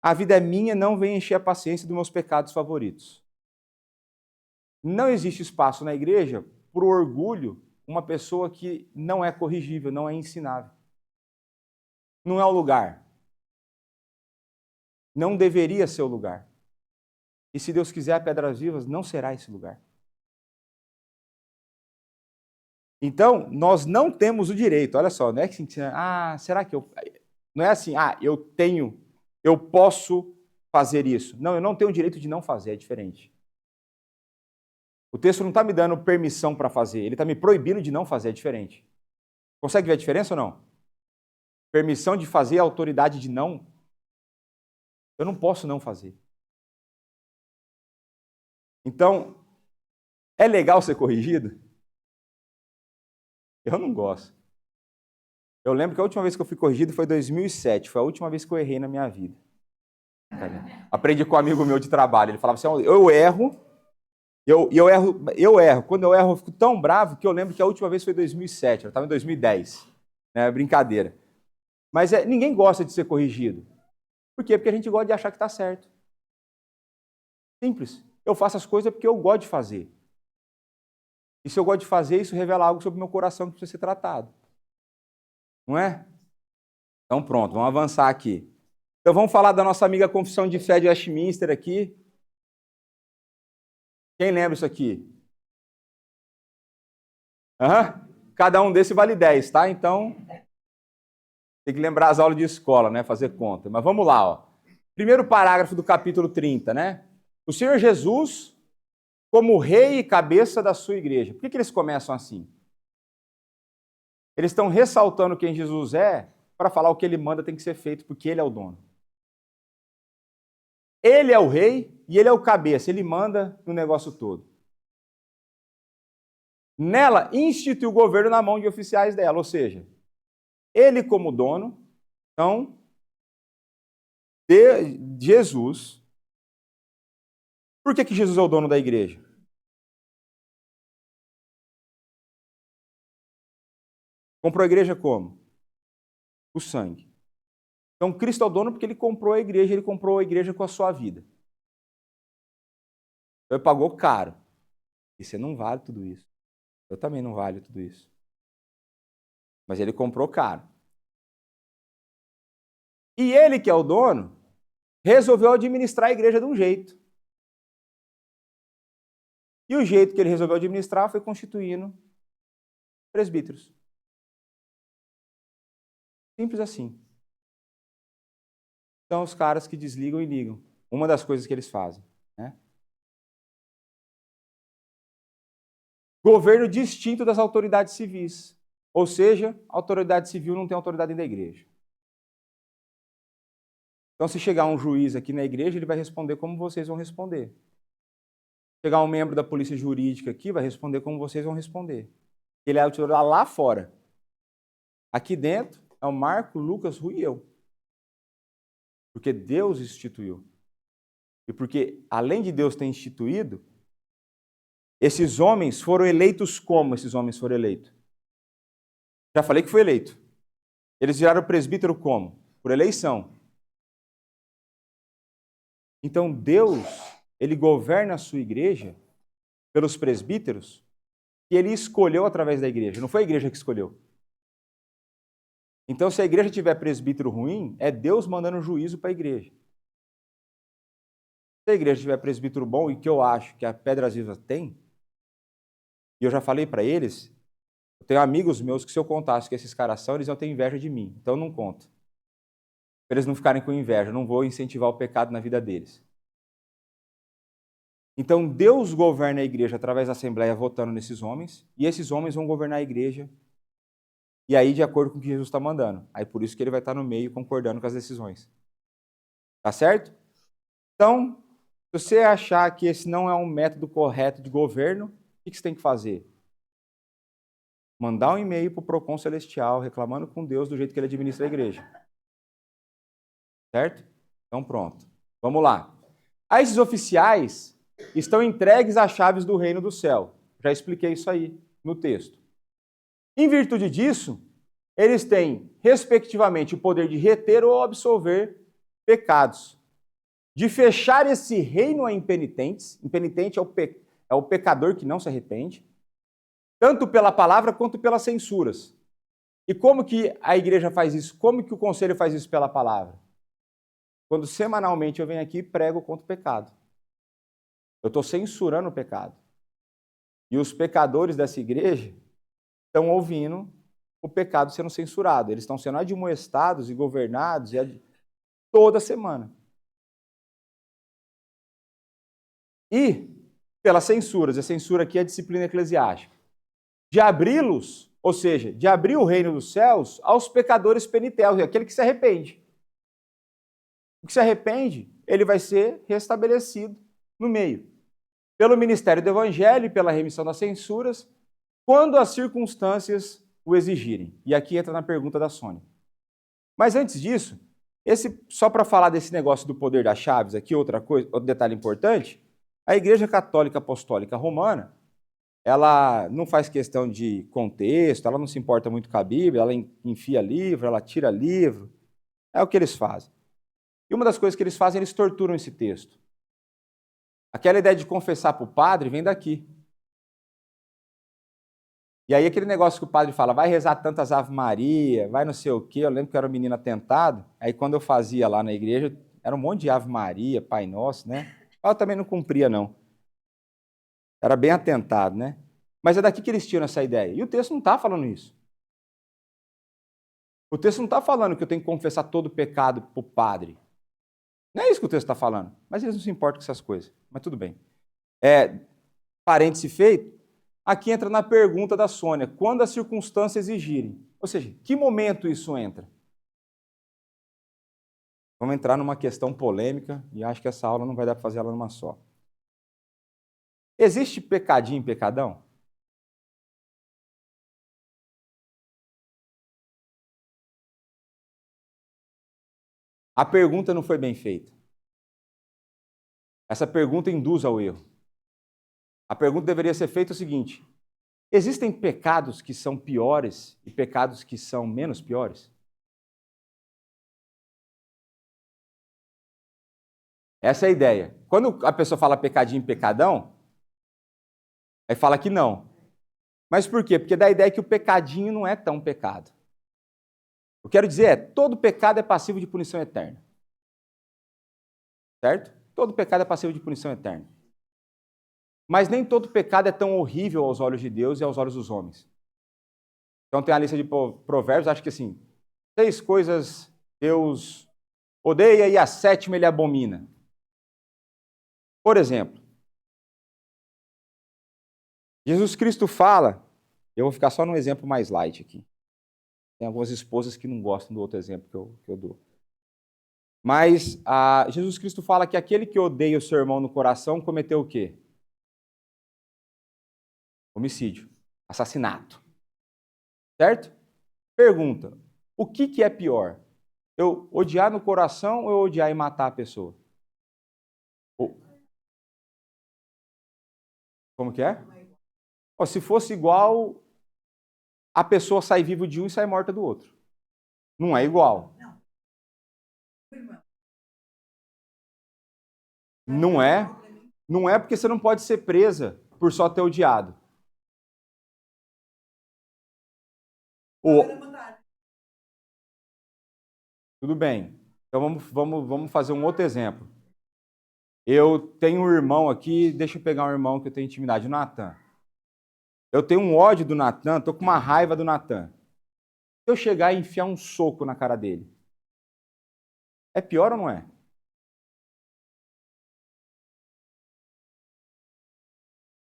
A vida é minha, não vem encher a paciência dos meus pecados favoritos. Não existe espaço na igreja para o orgulho, uma pessoa que não é corrigível, não é ensinável. Não é o lugar. Não deveria ser o lugar. E se Deus quiser, Pedras Vivas não será esse lugar. Então, nós não temos o direito, olha só, não é assim, será que eu... Não é assim, eu posso fazer isso. Não, eu não tenho o direito de não fazer, é diferente. O texto não está me dando permissão para fazer, ele está me proibindo de não fazer, é diferente. Consegue ver a diferença ou não? Permissão de fazer, autoridade de não. Eu não posso não fazer. Então, é legal ser corrigido? Eu não gosto. Eu lembro que a última vez que eu fui corrigido foi em 2007, foi a última vez que eu errei na minha vida. Aprendi com um amigo meu de trabalho, ele falava assim, eu erro. Quando eu erro, eu fico tão bravo que eu lembro que a última vez foi em 2007, eu estava em 2010. É brincadeira. Mas ninguém gosta de ser corrigido. Por quê? Porque a gente gosta de achar que está certo. Simples. Eu faço as coisas porque eu gosto de fazer. E se eu gosto de fazer, isso revela algo sobre o meu coração que precisa ser tratado. Não é? Então pronto, vamos avançar aqui. Então vamos falar da nossa amiga Confissão de Fé de Westminster aqui. Quem lembra isso aqui? Cada um desse vale 10, tá? Então, tem que lembrar as aulas de escola, né? Fazer conta. Mas vamos lá, ó. Primeiro parágrafo do capítulo 30, né? O Senhor Jesus, como rei e cabeça da sua igreja. Por que eles começam assim? Eles estão ressaltando quem Jesus é para falar o que ele manda tem que ser feito, porque ele é o dono. Ele é o rei e ele é o cabeça, ele manda no negócio todo. Nela, institui o governo na mão de oficiais dela, ou seja, ele como dono, então, de Jesus. Por que Jesus é o dono da igreja? Comprou a igreja como? O sangue. Então, Cristo é o dono porque ele comprou a igreja com a sua vida. Então, ele pagou caro. E você não vale tudo isso. Eu também não valho tudo isso. Mas ele comprou caro. E ele, que é o dono, resolveu administrar a igreja de um jeito. E o jeito que ele resolveu administrar foi constituindo presbíteros. Simples assim. São os caras que desligam e ligam. Uma das coisas que eles fazem. Né? Governo distinto das autoridades civis. Ou seja, a autoridade civil não tem autoridade dentro da igreja. Então, se chegar um juiz aqui na igreja, ele vai responder como vocês vão responder. Chegar um membro da polícia jurídica aqui, vai responder como vocês vão responder. Ele é a autoridade lá fora. Aqui dentro é o Marco, Lucas, Rui e eu. Porque Deus instituiu. E porque, além de Deus ter instituído, esses homens foram eleitos como esses homens foram eleitos? Já falei que foi eleito. Eles viraram presbítero como? Por eleição. Então Deus, ele governa a sua igreja pelos presbíteros que ele escolheu através da igreja. Não foi a igreja que escolheu. Então, se a igreja tiver presbítero ruim, é Deus mandando juízo para a igreja. Se a igreja tiver presbítero bom, e que eu acho que a Pedras Vivas tem, e eu já falei para eles, eu tenho amigos meus que se eu contasse que esses caras são, eles iam ter inveja de mim. Então, eu não conto. Para eles não ficarem com inveja, eu não vou incentivar o pecado na vida deles. Então, Deus governa a igreja através da Assembleia, votando nesses homens, e esses homens vão governar a igreja, e aí de acordo com o que Jesus está mandando. Aí por isso que ele vai estar no meio, concordando com as decisões. Tá certo? Então, se você achar que esse não é um método correto de governo, o que você tem que fazer? Mandar um e-mail para o Procon Celestial, reclamando com Deus do jeito que ele administra a igreja. Certo? Então pronto. Vamos lá. Aí esses oficiais estão entregues às chaves do reino do céu. Já expliquei isso aí no texto. Em virtude disso, eles têm, respectivamente, o poder de reter ou absolver pecados. de fechar esse reino a impenitentes. Impenitente é o pecador que não se arrepende, tanto pela palavra quanto pelas censuras. E como que a igreja faz isso? Como que o conselho faz isso pela palavra? Quando semanalmente eu venho aqui e prego contra o pecado. Eu estou censurando o pecado. E os pecadores dessa igreja estão ouvindo o pecado sendo censurado. Eles estão sendo admoestados e governados toda semana. E pelas censuras. A censura aqui é a disciplina eclesiástica. De abri-los, ou seja, de abrir o reino dos céus aos pecadores penitentes, aquele que se arrepende. O que se arrepende, ele vai ser restabelecido no meio. Pelo ministério do evangelho e pela remissão das censuras, quando as circunstâncias o exigirem. E aqui entra na pergunta da Sônia. Mas antes disso, só para falar desse negócio do poder das chaves aqui, outro detalhe importante, a Igreja Católica Apostólica Romana, ela não faz questão de contexto, ela não se importa muito com a Bíblia, ela enfia livro, ela tira livro, é o que eles fazem. E uma das coisas que eles fazem, eles torturam esse texto. Aquela ideia de confessar para o padre vem daqui. E aí aquele negócio que o padre fala, vai rezar tantas Ave Maria, vai não sei o quê, eu lembro que eu era um menino atentado, aí quando eu fazia lá na igreja, era um monte de Ave Maria, Pai Nosso, né? Eu também não cumpria, não. Era bem atentado, né? Mas é daqui que eles tiram essa ideia. E o texto não está falando isso. O texto não está falando que eu tenho que confessar todo o pecado para o padre. Não é isso que o texto está falando. Mas eles não se importam com essas coisas. Mas tudo bem. Parêntese feito, aqui entra na pergunta da Sônia, quando as circunstâncias exigirem. Ou seja, que momento isso entra? Vamos entrar numa questão polêmica, e acho que essa aula não vai dar para fazer ela numa só. Existe pecadinho e pecadão? A pergunta não foi bem feita. Essa pergunta induz ao erro. A pergunta deveria ser feita o seguinte: existem pecados que são piores e pecados que são menos piores? Essa é a ideia. Quando a pessoa fala pecadinho e pecadão, aí fala que não. Mas por quê? Porque dá a ideia que o pecadinho não é tão pecado. Eu quero dizer todo pecado é passivo de punição eterna. Certo? Todo pecado é passivo de punição eterna. Mas nem todo pecado é tão horrível aos olhos de Deus e aos olhos dos homens. Então tem a lista de provérbios, acho que assim, 6 coisas Deus odeia e a 7ª ele abomina. Por exemplo, Jesus Cristo fala, eu vou ficar só num exemplo mais light aqui. Tem algumas esposas que não gostam do outro exemplo que eu dou. Mas Jesus Cristo fala que aquele que odeia o seu irmão no coração cometeu o quê? Homicídio, assassinato. Certo? Pergunta, o que é pior? Eu odiar no coração ou eu odiar e matar a pessoa? Como que é? Se fosse igual, a pessoa sai viva de um e sai morta do outro. Não é igual. Não é. Não é porque você não pode ser presa por só ter odiado. Tudo bem. Então vamos fazer um outro exemplo. Eu tenho um irmão aqui, deixa eu pegar um irmão que eu tenho intimidade, o Natan. Eu tenho um ódio do Natan, estou com uma raiva do Natan. Se eu chegar e enfiar um soco na cara dele, é pior ou não é?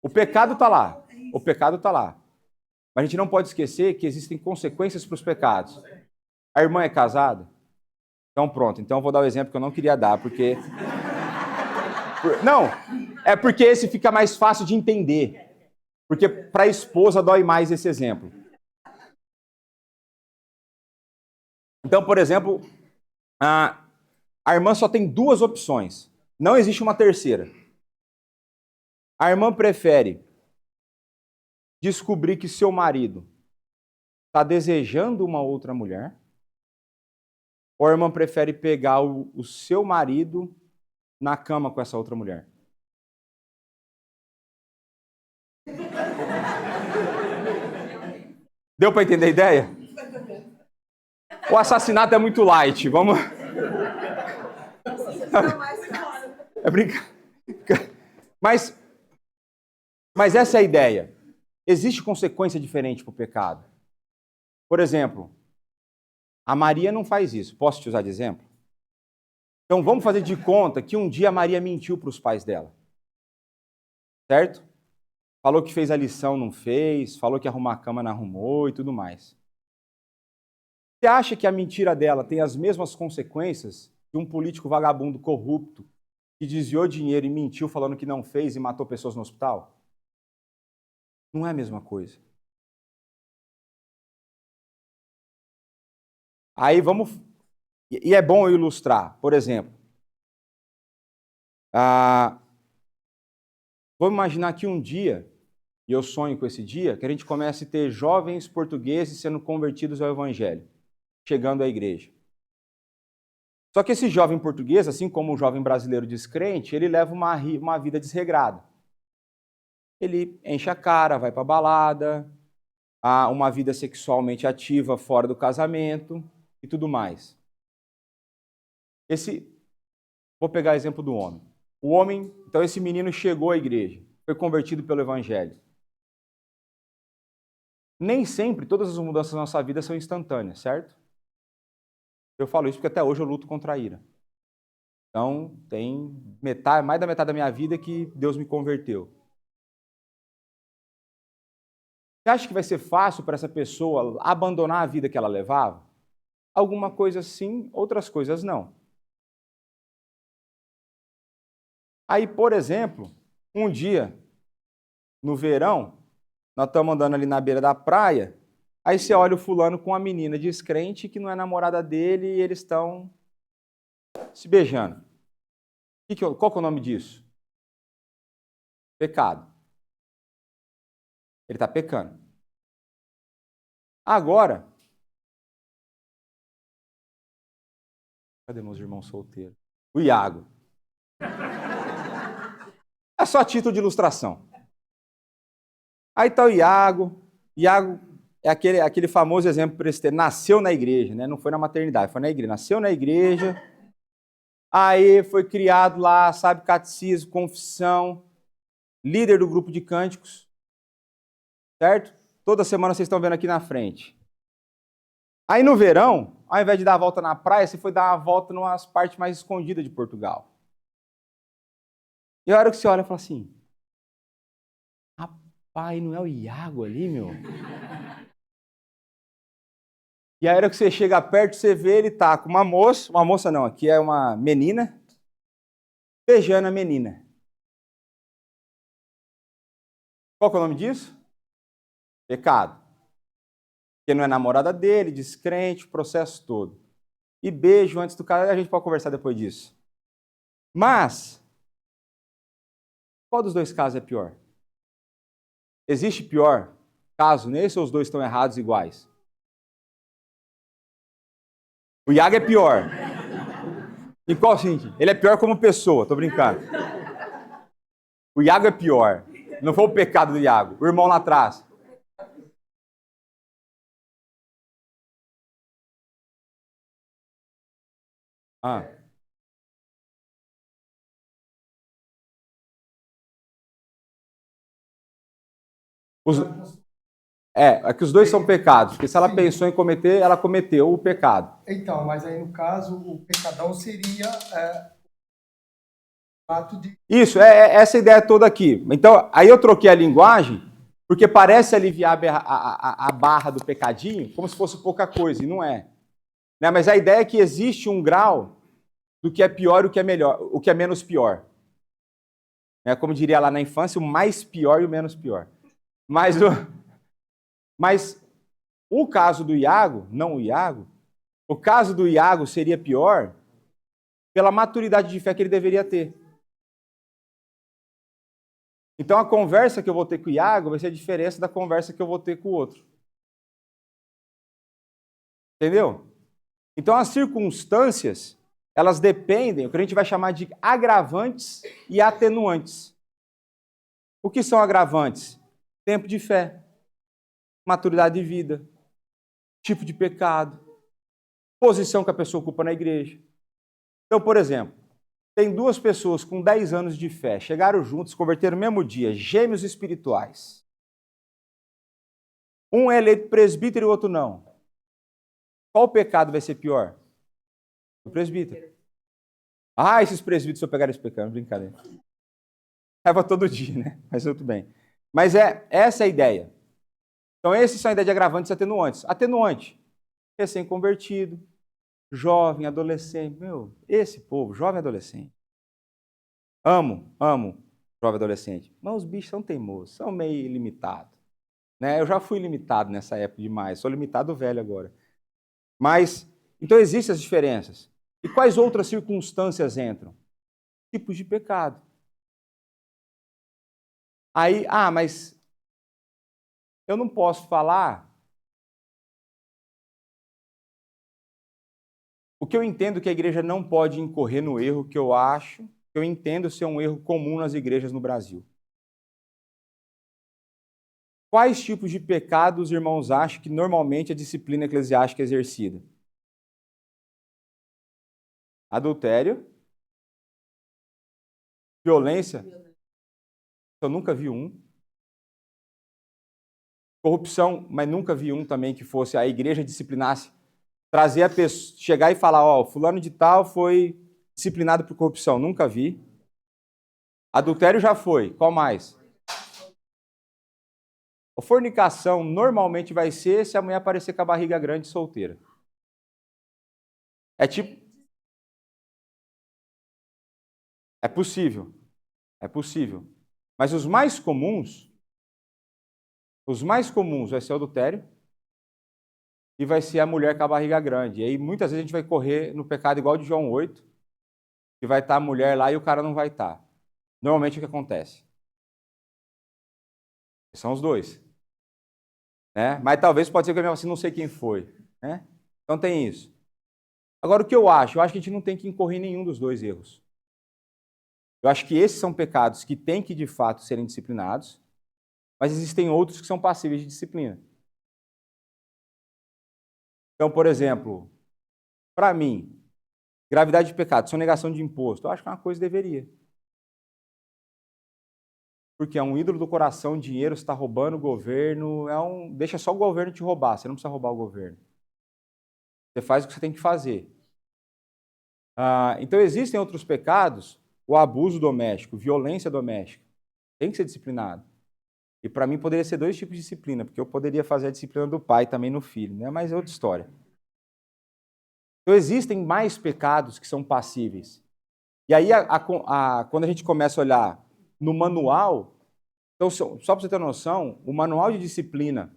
O pecado está lá. O pecado está lá. Mas a gente não pode esquecer que existem consequências para os pecados. A irmã é casada? Então pronto. Então eu vou dar o exemplo que eu não queria dar, porque... Não, é porque esse fica mais fácil de entender. Porque para a esposa dói mais esse exemplo. Então, por exemplo, a irmã só tem 2 opções. Não existe uma terceira. A irmã prefere descobrir que seu marido está desejando uma outra mulher, ou a irmã prefere pegar o seu marido na cama com essa outra mulher? Deu para entender a ideia? O assassinato é muito light, vamos... É brincadeira. Mas essa é a ideia. Existe consequência diferente para o pecado. Por exemplo, a Maria não faz isso. Posso te usar de exemplo? Então vamos fazer de conta que um dia a Maria mentiu para os pais dela. Certo? Falou que fez a lição, não fez. Falou que ia arrumar a cama, não arrumou e tudo mais. Você acha que a mentira dela tem as mesmas consequências que um político vagabundo corrupto que desviou dinheiro e mentiu falando que não fez e matou pessoas no hospital? Não é a mesma coisa. Aí vamos... E é bom eu ilustrar. Por exemplo, vamos imaginar que um dia, e eu sonho com esse dia, que a gente comece a ter jovens portugueses sendo convertidos ao Evangelho, chegando à igreja. Só que esse jovem português, assim como o jovem brasileiro descrente, ele leva uma vida desregrada. Ele enche a cara, vai para a balada, há uma vida sexualmente ativa fora do casamento e tudo mais. Vou pegar o exemplo do homem. O homem, então esse menino chegou à igreja, foi convertido pelo Evangelho. Nem sempre todas as mudanças na nossa vida são instantâneas, certo? Eu falo isso porque até hoje eu luto contra a ira. Então, tem mais da metade da minha vida que Deus me converteu. Você acha que vai ser fácil para essa pessoa abandonar a vida que ela levava? Alguma coisa sim, outras coisas não. Aí, por exemplo, um dia, no verão, nós estamos andando ali na beira da praia, aí você olha o fulano com uma menina descrente que não é namorada dele e eles estão se beijando. Qual que é o nome disso? Pecado. Ele está pecando. Agora, cadê meus irmãos solteiros? O Iago. É só título de ilustração. Aí está o Iago. Iago é aquele famoso exemplo presbítero. Nasceu na igreja, né? Não foi na maternidade, foi na igreja. Nasceu na igreja. Aí foi criado lá, sabe, catecismo, confissão, líder do grupo de cânticos. Certo? Toda semana vocês estão vendo aqui na frente. Aí no verão, ao invés de dar a volta na praia, você foi dar uma volta nas partes mais escondidas de Portugal. E a hora que você olha e fala assim, rapaz, não é o Iago ali, meu? E a hora que você chega perto, você vê ele tá com uma moça não, aqui é uma menina, beijando a menina. Qual que é o nome disso? Pecado. Porque não é namorada dele, descrente, o processo todo. E beijo antes do cara, a gente pode conversar depois disso. Mas, qual dos dois casos é pior? Existe pior caso nesse ou os dois estão errados iguais? O Iago é pior. Em qual sentido? Ele é pior como pessoa, tô brincando. O Iago é pior. Não foi o pecado do Iago, o irmão lá atrás. É que os dois são pecados, porque se ela pensou em cometer, ela cometeu o pecado. Então, mas aí no caso, o pecadão seria o ato de... Isso, essa ideia toda aqui. Então, aí eu troquei a linguagem, porque parece aliviar a barra do pecadinho, como se fosse pouca coisa, e não é. Né? Mas a ideia é que existe um grau do que é pior e o que é melhor, o que é menos pior. Como diria lá na infância, o mais pior e o menos pior. Mas o caso do Iago, não o Iago, o caso do Iago seria pior pela maturidade de fé que ele deveria ter. Então a conversa que eu vou ter com o Iago vai ser a diferença da conversa que eu vou ter com o outro. Entendeu? Então as circunstâncias elas dependem, o que a gente vai chamar de agravantes e atenuantes. O que são agravantes? Tempo de fé, maturidade de vida, tipo de pecado, posição que a pessoa ocupa na igreja. Então, por exemplo, tem duas pessoas com 10 anos de fé, chegaram juntos, se converteram no mesmo dia, gêmeos espirituais. Um é eleito presbítero e o outro não. Qual pecado vai ser pior? O presbítero. Ah, esses presbíteros, se eu pegar esse pecado, brincadeira. Leva todo dia, né? Mas tudo bem. Mas essa é a ideia. Então, esses são a ideia de agravantes e atenuantes. Atenuante, recém-convertido, jovem, adolescente. Meu, esse povo, jovem adolescente. Amo jovem adolescente. Mas os bichos são teimosos, são meio limitados. Né? Eu já fui limitado nessa época demais, sou limitado velho agora. Mas, então existem as diferenças. E quais outras circunstâncias entram? Tipos de pecado. Aí, mas eu não posso falar. O que eu entendo que a igreja não pode incorrer no erro que eu entendo ser um erro comum nas igrejas no Brasil. Quais tipos de pecados os irmãos acham que normalmente a disciplina eclesiástica é exercida? Adultério. Violência. Eu nunca vi um. Corrupção, mas nunca vi um também que fosse a igreja disciplinasse. Trazer a pessoa, chegar e falar, ó, fulano de tal foi disciplinado por corrupção. Nunca vi. Adultério já foi. Qual mais? A fornicação normalmente vai ser se a mulher aparecer com a barriga grande e solteira. É tipo... É possível. É possível. Mas os mais comuns vai ser o adultério e vai ser a mulher com a barriga grande. E aí muitas vezes a gente vai correr no pecado igual de João 8, que vai estar a mulher lá e o cara não vai estar. Normalmente o que acontece? São os dois. Né? Mas talvez pode ser que eu mesmo assim não sei quem foi. Né? Então tem isso. Agora o que eu acho? Eu acho que a gente não tem que incorrer em nenhum dos dois erros. Eu acho que esses são pecados que têm que de fato serem disciplinados, mas existem outros que são passíveis de disciplina. Então, por exemplo, para mim, gravidade de pecado, sonegação de imposto, eu acho que é uma coisa que deveria. Porque é um ídolo do coração, dinheiro, você está roubando o governo, deixa só o governo te roubar, você não precisa roubar o governo. Você faz o que você tem que fazer. Então existem outros pecados, o abuso doméstico, violência doméstica, tem que ser disciplinado. E para mim poderia ser dois tipos de disciplina, porque eu poderia fazer a disciplina do pai também no filho, né? Mas é outra história. Então existem mais pecados que são passíveis. E aí, quando a gente começa a olhar no manual, então, só para você ter noção, o manual de disciplina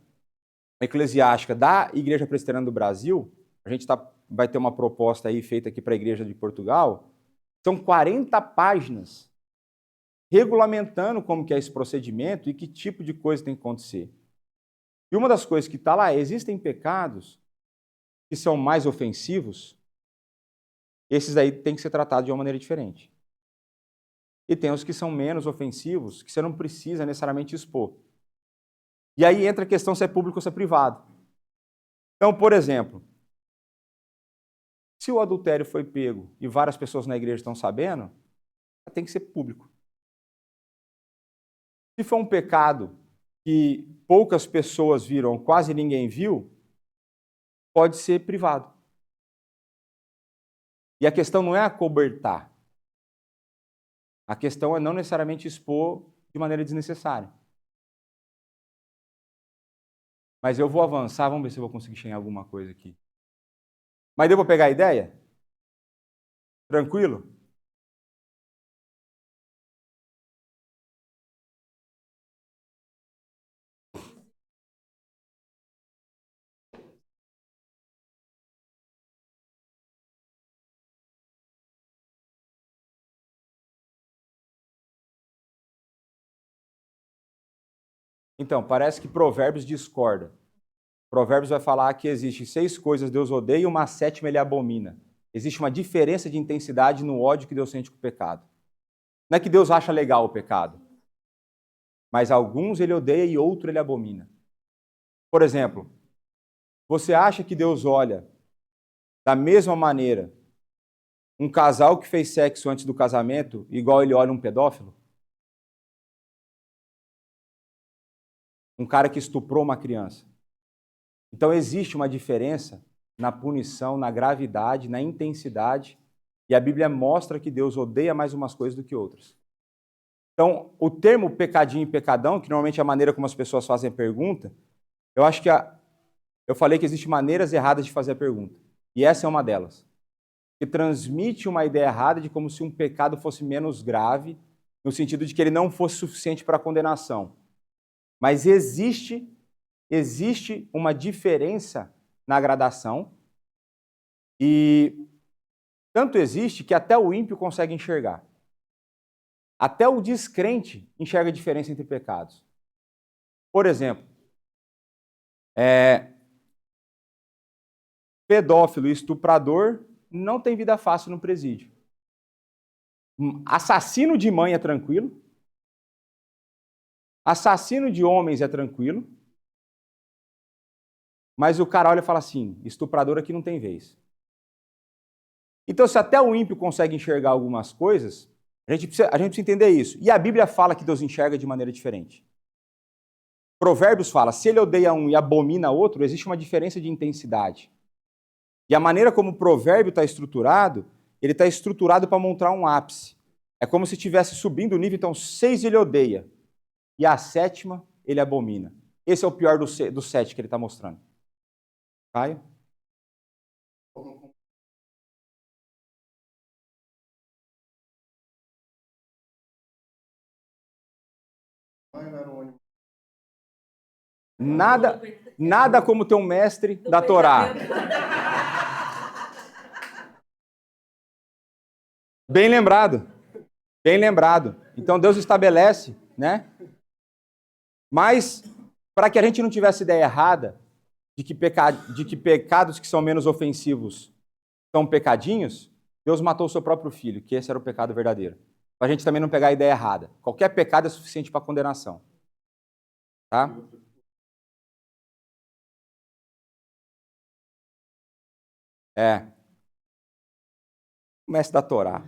eclesiástica da Igreja Presbiteriana do Brasil, a gente vai ter uma proposta aí feita aqui para a Igreja de Portugal, são 40 páginas regulamentando como que é esse procedimento e que tipo de coisa tem que acontecer. E uma das coisas que está lá, existem pecados que são mais ofensivos, esses aí têm que ser tratados de uma maneira diferente. E tem os que são menos ofensivos, que você não precisa necessariamente expor. E aí entra a questão se é público ou se é privado. Então, por exemplo, se o adultério foi pego e várias pessoas na igreja estão sabendo, tem que ser público. Se for um pecado que poucas pessoas viram, quase ninguém viu, pode ser privado. E a questão não é acobertar. A questão é não necessariamente expor de maneira desnecessária. Mas eu vou avançar, vamos ver se eu vou conseguir chegar em alguma coisa aqui. Mas deu para pegar a ideia? Tranquilo? Então, parece que Provérbios discorda. Provérbios vai falar que existem 6 coisas Deus odeia e uma 7ª ele abomina. Existe uma diferença de intensidade no ódio que Deus sente com o pecado. Não é que Deus acha legal o pecado, mas alguns ele odeia e outros ele abomina. Por exemplo, você acha que Deus olha da mesma maneira um casal que fez sexo antes do casamento igual ele olha um pedófilo? Um cara que estuprou uma criança. Então existe uma diferença na punição, na gravidade, na intensidade, e a Bíblia mostra que Deus odeia mais umas coisas do que outras. Então, o termo pecadinho e pecadão, que normalmente é a maneira como as pessoas fazem a pergunta, eu acho que eu falei que existem maneiras erradas de fazer a pergunta, e essa é uma delas, que transmite uma ideia errada de como se um pecado fosse menos grave, no sentido de que ele não fosse suficiente para a condenação. Mas existe uma diferença na gradação, e tanto existe que até o ímpio consegue enxergar. Até o descrente enxerga a diferença entre pecados. Por exemplo, pedófilo e estuprador não tem vida fácil no presídio. Assassino de mãe é tranquilo. Assassino de homens é tranquilo. Mas o cara olha e fala assim, estuprador aqui não tem vez. Então, se até o ímpio consegue enxergar algumas coisas, a gente precisa entender isso. E a Bíblia fala que Deus enxerga de maneira diferente. Provérbios fala, se ele odeia um e abomina outro, existe uma diferença de intensidade. E a maneira como o provérbio está estruturado, ele está estruturado para montar um ápice. É como se estivesse subindo o nível, então 6 ele odeia, e a 7ª ele abomina. Esse é o pior do 7 que ele está mostrando. Caio? Nada como ter um mestre da Torá. Bem lembrado. Bem lembrado. Então Deus estabelece, né? Mas, para que a gente não tivesse ideia errada de que pecados que são menos ofensivos são pecadinhos, Deus matou o seu próprio filho, que esse era o pecado verdadeiro. Para a gente também não pegar a ideia errada. Qualquer pecado é suficiente para condenação. Tá? O mestre da Torá.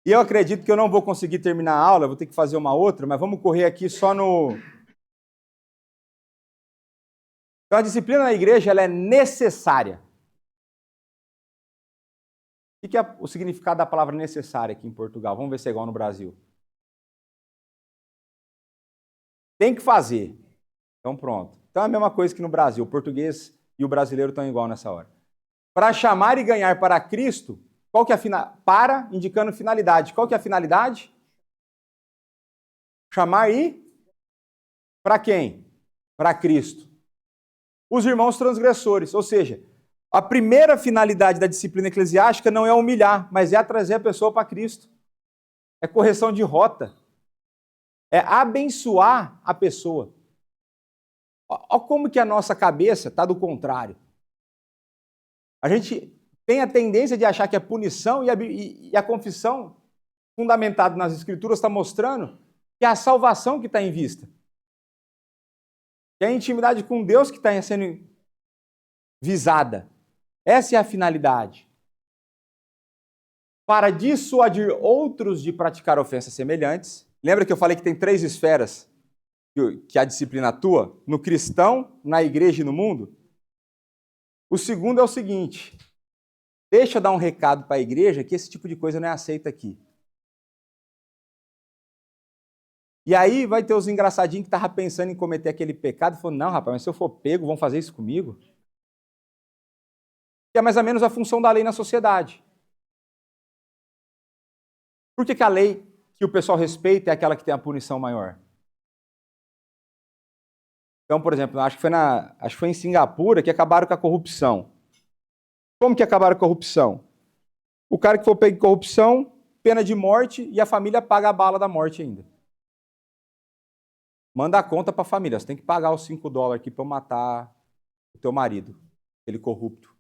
E eu acredito que eu não vou conseguir terminar a aula, vou ter que fazer uma outra, mas vamos correr aqui só no... Então, a disciplina na igreja ela é necessária. O que é o significado da palavra necessária aqui em Portugal? Vamos ver se é igual no Brasil. Tem que fazer. Então, pronto. Então, é a mesma coisa que no Brasil. O português e o brasileiro estão igual nessa hora. Para chamar e ganhar para Cristo, qual que é para, indicando finalidade. Qual que é a finalidade? Chamar e... Para quem? Para Cristo. Os irmãos transgressores, ou seja, a primeira finalidade da disciplina eclesiástica não é humilhar, mas é trazer a pessoa para Cristo. É correção de rota. É abençoar a pessoa. Olha como que a nossa cabeça está do contrário. A gente tem a tendência de achar que a punição e a confissão, fundamentado nas Escrituras, está mostrando que é a salvação que está em vista. Que é a intimidade com Deus que está sendo visada. Essa é a finalidade. Para dissuadir outros de praticar ofensas semelhantes. Lembra que eu falei que tem 3 esferas que a disciplina atua? No cristão, na igreja e no mundo? O segundo é o seguinte: deixa eu dar um recado para a igreja que esse tipo de coisa não é aceita aqui. E aí vai ter os engraçadinhos que estavam pensando em cometer aquele pecado e falou, não, rapaz, mas se eu for pego, vão fazer isso comigo? Que é mais ou menos a função da lei na sociedade. Por que a lei que o pessoal respeita é aquela que tem a punição maior? Então, por exemplo, acho que foi em Singapura que acabaram com a corrupção. Como que acabaram com a corrupção? O cara que for pego em corrupção, pena de morte e a família paga a bala da morte ainda. Manda a conta para a família. Você tem que pagar os $5 aqui para eu matar o teu marido, aquele corrupto.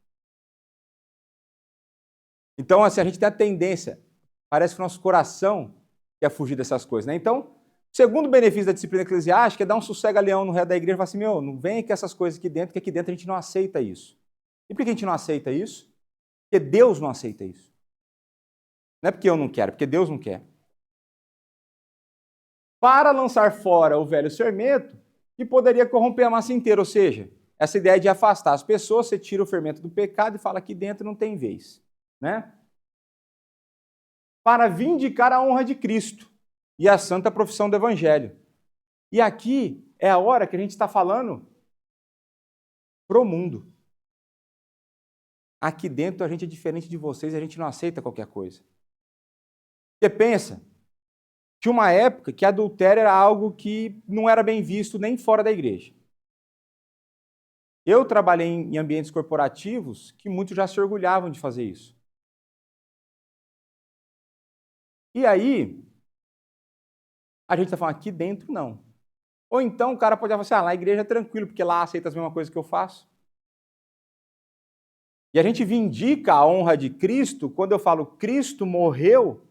Então, assim, a gente tem a tendência, parece que o nosso coração quer fugir dessas coisas, né? Então, o segundo benefício da disciplina eclesiástica é dar um sossega-leão no resto da igreja e falar assim, meu, não vem com essas coisas aqui dentro, que aqui dentro a gente não aceita isso. E por que a gente não aceita isso? Porque Deus não aceita isso. Não é porque eu não quero, é porque Deus não quer. Para lançar fora o velho fermento, que poderia corromper a massa inteira, ou seja, essa ideia de afastar as pessoas, você tira o fermento do pecado e fala que dentro não tem vez, né? Para vindicar a honra de Cristo e a santa profissão do Evangelho. E aqui é a hora que a gente está falando pro mundo. Aqui dentro a gente é diferente de vocês, a gente não aceita qualquer coisa. Você pensa, tinha uma época que adultério era algo que não era bem visto nem fora da igreja. Eu trabalhei em ambientes corporativos que muitos já se orgulhavam de fazer isso. E aí, a gente está falando, aqui dentro não. Ou então o cara pode falar assim, lá na igreja é tranquilo, porque lá aceita as mesmas coisas que eu faço. E a gente vindica a honra de Cristo quando eu falo Cristo morreu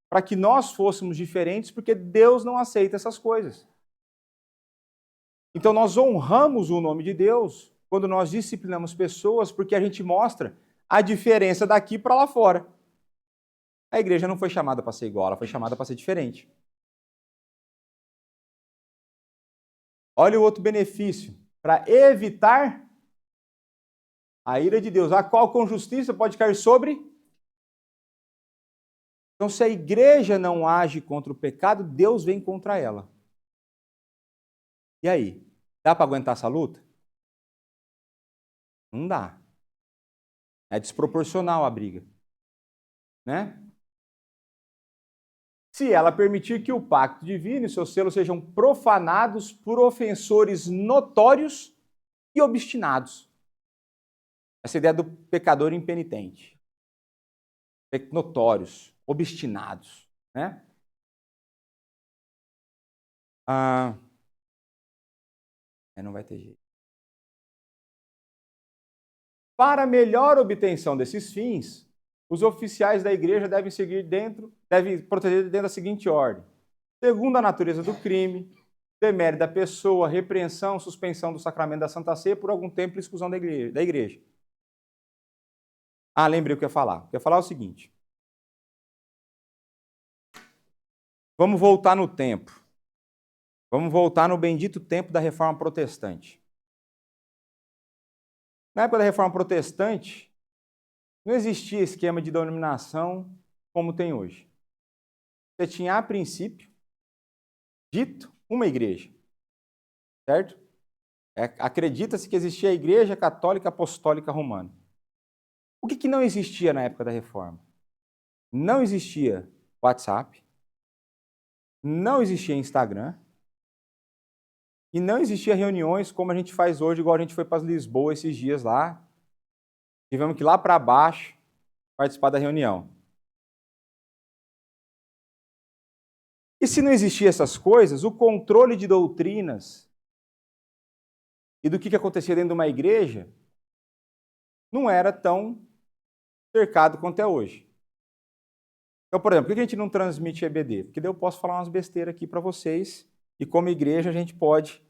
para que nós fôssemos diferentes, porque Deus não aceita essas coisas. Então nós honramos o nome de Deus quando nós disciplinamos pessoas, porque a gente mostra a diferença daqui para lá fora. A igreja não foi chamada para ser igual, ela foi chamada para ser diferente. Olha o outro benefício, para evitar a ira de Deus, a qual com justiça pode cair sobre. Então, se a igreja não age contra o pecado, Deus vem contra ela. E aí? Dá para aguentar essa luta? Não dá. É desproporcional a briga. Né? Se ela permitir que o pacto divino e seus selos sejam profanados por ofensores notórios e obstinados. Essa ideia do pecador impenitente. Notórios, obstinados. Né? Não vai ter jeito. Para melhor obtenção desses fins, os oficiais da igreja devem proceder dentro da seguinte ordem. Segundo a natureza do crime, demérito da pessoa, repreensão, suspensão do sacramento da Santa Ceia por algum tempo e exclusão da igreja. Lembrei o que eu ia falar. Eu ia falar o seguinte. Vamos voltar no tempo. Vamos voltar no bendito tempo da Reforma Protestante. Na época da Reforma Protestante, não existia esquema de denominação como tem hoje. Você tinha, a princípio, dito uma igreja, certo? Acredita-se que existia a Igreja Católica Apostólica Romana. O que não existia na época da Reforma? Não existia WhatsApp, não existia Instagram, e não existia reuniões como a gente faz hoje, igual a gente foi para Lisboa esses dias lá. Tivemos que ir lá para baixo participar da reunião. E se não existiam essas coisas, o controle de doutrinas e do que acontecia dentro de uma igreja não era tão cercado quanto é hoje. Então, por exemplo, por que a gente não transmite EBD? Porque daí eu posso falar umas besteiras aqui para vocês e como igreja a gente pode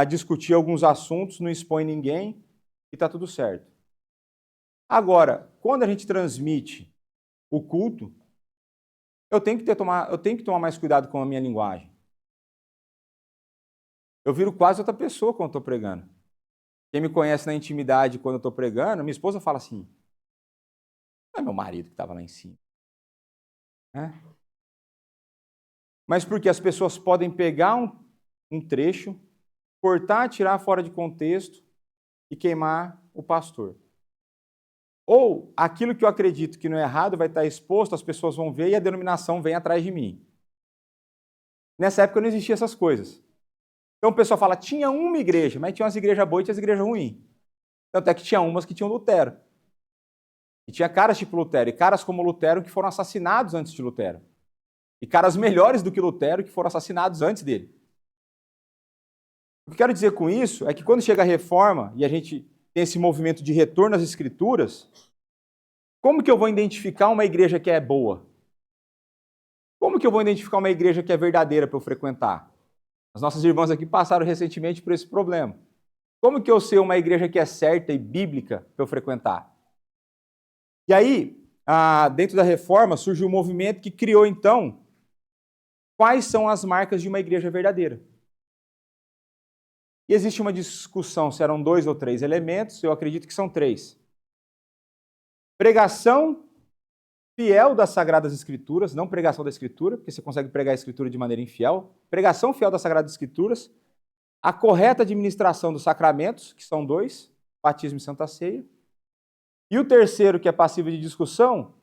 discutir alguns assuntos, não expõe ninguém e está tudo certo. Agora, quando a gente transmite o culto, eu tenho que tomar mais cuidado com a minha linguagem. Eu viro quase outra pessoa quando estou pregando. Quem me conhece na intimidade quando eu estou pregando, minha esposa fala assim, não é meu marido que estava lá em cima. Mas porque as pessoas podem pegar um trecho, cortar, tirar fora de contexto e queimar o pastor. Ou aquilo que eu acredito que não é errado vai estar exposto, as pessoas vão ver e a denominação vem atrás de mim. Nessa época não existiam essas coisas. Então o pessoal fala, tinha uma igreja, mas tinha umas igrejas boas e tinha as igrejas ruins. Tanto é que tinha umas que tinham Lutero. E tinha caras tipo Lutero, e caras como Lutero que foram assassinados antes de Lutero. E caras melhores do que Lutero que foram assassinados antes dele. O que eu quero dizer com isso é que quando chega a reforma e a gente tem esse movimento de retorno às escrituras, Como que eu vou identificar uma igreja que é boa? Como que eu vou identificar uma igreja que é verdadeira para eu frequentar? As nossas irmãs aqui passaram recentemente por esse problema. Como que eu sei uma igreja que é certa e bíblica para eu frequentar? E aí, dentro da reforma, surgiu um movimento que criou, então, quais são as marcas de uma igreja verdadeira. E existe uma discussão se eram 2 ou 3 elementos, eu acredito que são 3. Pregação fiel das Sagradas Escrituras, não pregação da Escritura, porque você consegue pregar a Escritura de maneira infiel. Pregação fiel das Sagradas Escrituras, a correta administração dos sacramentos, que são 2, batismo e Santa Ceia. E o terceiro, que é passível de discussão,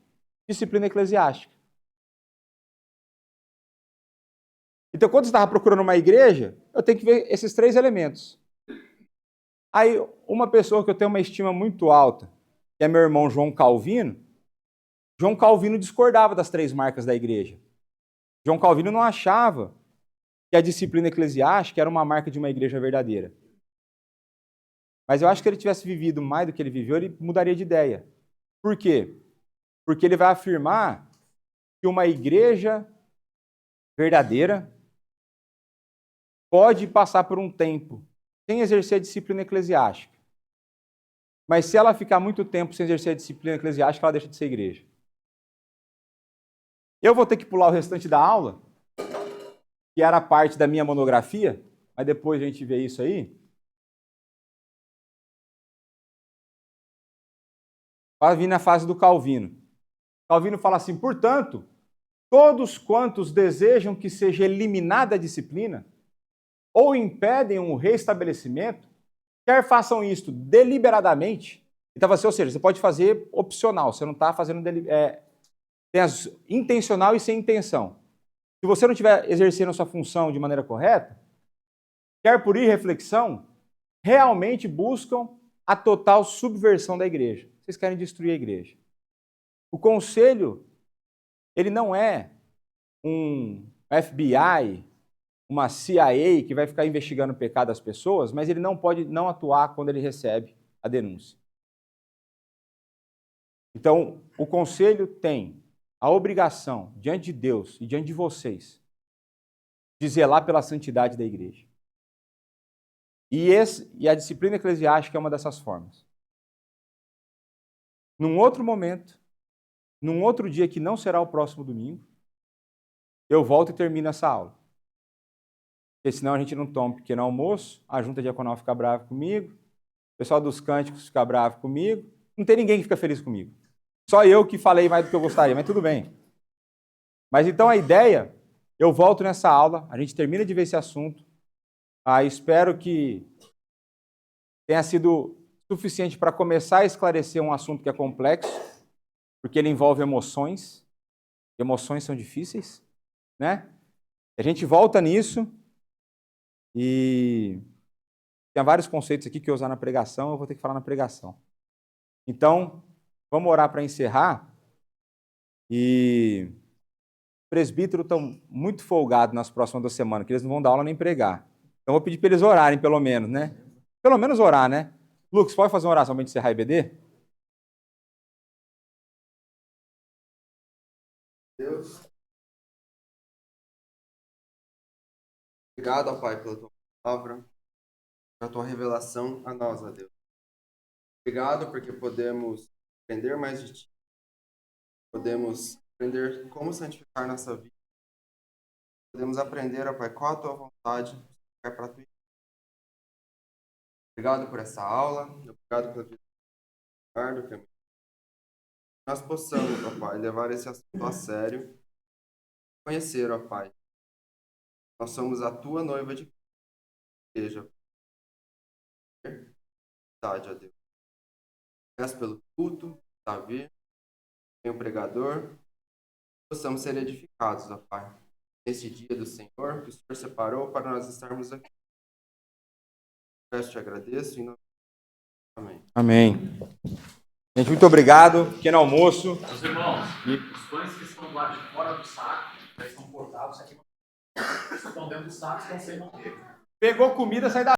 disciplina eclesiástica. Então, quando você estava procurando uma igreja, eu tenho que ver esses 3 elementos. Aí, uma pessoa que eu tenho uma estima muito alta, que é meu irmão João Calvino, João Calvino discordava das 3 marcas da igreja. João Calvino não achava que a disciplina eclesiástica era uma marca de uma igreja verdadeira. Mas eu acho que se ele tivesse vivido mais do que ele viveu, ele mudaria de ideia. Por quê? Porque ele vai afirmar que uma igreja verdadeira pode passar por um tempo sem exercer a disciplina eclesiástica. Mas se ela ficar muito tempo sem exercer a disciplina eclesiástica, ela deixa de ser igreja. Eu vou ter que pular o restante da aula, que era parte da minha monografia, mas depois a gente vê isso aí. Para vir na fase do Calvino. Calvino fala assim, portanto, todos quantos desejam que seja eliminada a disciplina, ou impedem um restabelecimento, quer façam isto deliberadamente. Então, ou seja, você pode fazer opcional, você não está fazendo intencional e sem intenção. Se você não estiver exercendo a sua função de maneira correta, quer por irreflexão, realmente buscam a total subversão da igreja. Vocês querem destruir a igreja. O conselho, ele não é um FBI, uma CIA que vai ficar investigando o pecado das pessoas, mas ele não pode não atuar quando ele recebe a denúncia. Então, o conselho tem a obrigação, diante de Deus e diante de vocês, de zelar pela santidade da igreja. E a disciplina eclesiástica é uma dessas formas. Num outro momento, num outro dia que não será o próximo domingo, eu volto e termino essa aula. Porque senão a gente não toma um pequeno almoço, a junta diaconal fica brava comigo, o pessoal dos cânticos fica bravo comigo, não tem ninguém que fica feliz comigo. Só eu que falei mais do que eu gostaria, mas tudo bem. Mas então a ideia, eu volto nessa aula, a gente termina de ver esse assunto, espero que tenha sido suficiente para começar a esclarecer um assunto que é complexo, porque ele envolve emoções, e emoções são difíceis, né? A gente volta nisso, e tem vários conceitos aqui que eu usar na pregação, eu vou ter que falar na pregação. Então, vamos orar para encerrar. E os presbíteros estão muito folgados nas próximas 2 semanas, que eles não vão dar aula nem pregar. Então, eu vou pedir para eles orarem, pelo menos, né? Pelo menos orar, né? Lucas, pode fazer uma oração para a gente encerrar a IBD? Deus. Obrigado, ó Pai, pela tua palavra, pela tua revelação a nós, ó Deus. Obrigado porque podemos aprender mais de ti. Podemos aprender como santificar nossa vida. Podemos aprender, ó Pai, qual a tua vontade para a tua igreja. Obrigado por essa aula. Obrigado pela vida do Ricardo, que nós possamos, ó Pai, levar esse assunto a sério. Conhecer, ó Pai. Nós somos a tua noiva de igreja. Verdade, ó Deus. Peço pelo culto, Davi, tem o pregador, possamos ser edificados, ó Pai, nesse dia do Senhor, que o Senhor separou para nós estarmos aqui. Peço, te agradeço e nós... Amém. Amém. Gente, muito obrigado. Pequeno almoço. Meus irmãos, os pães que estão lá de fora do saco, já estão cortados, aqui estão dentro do saco, estão sem manteiga. Pegou comida, sai da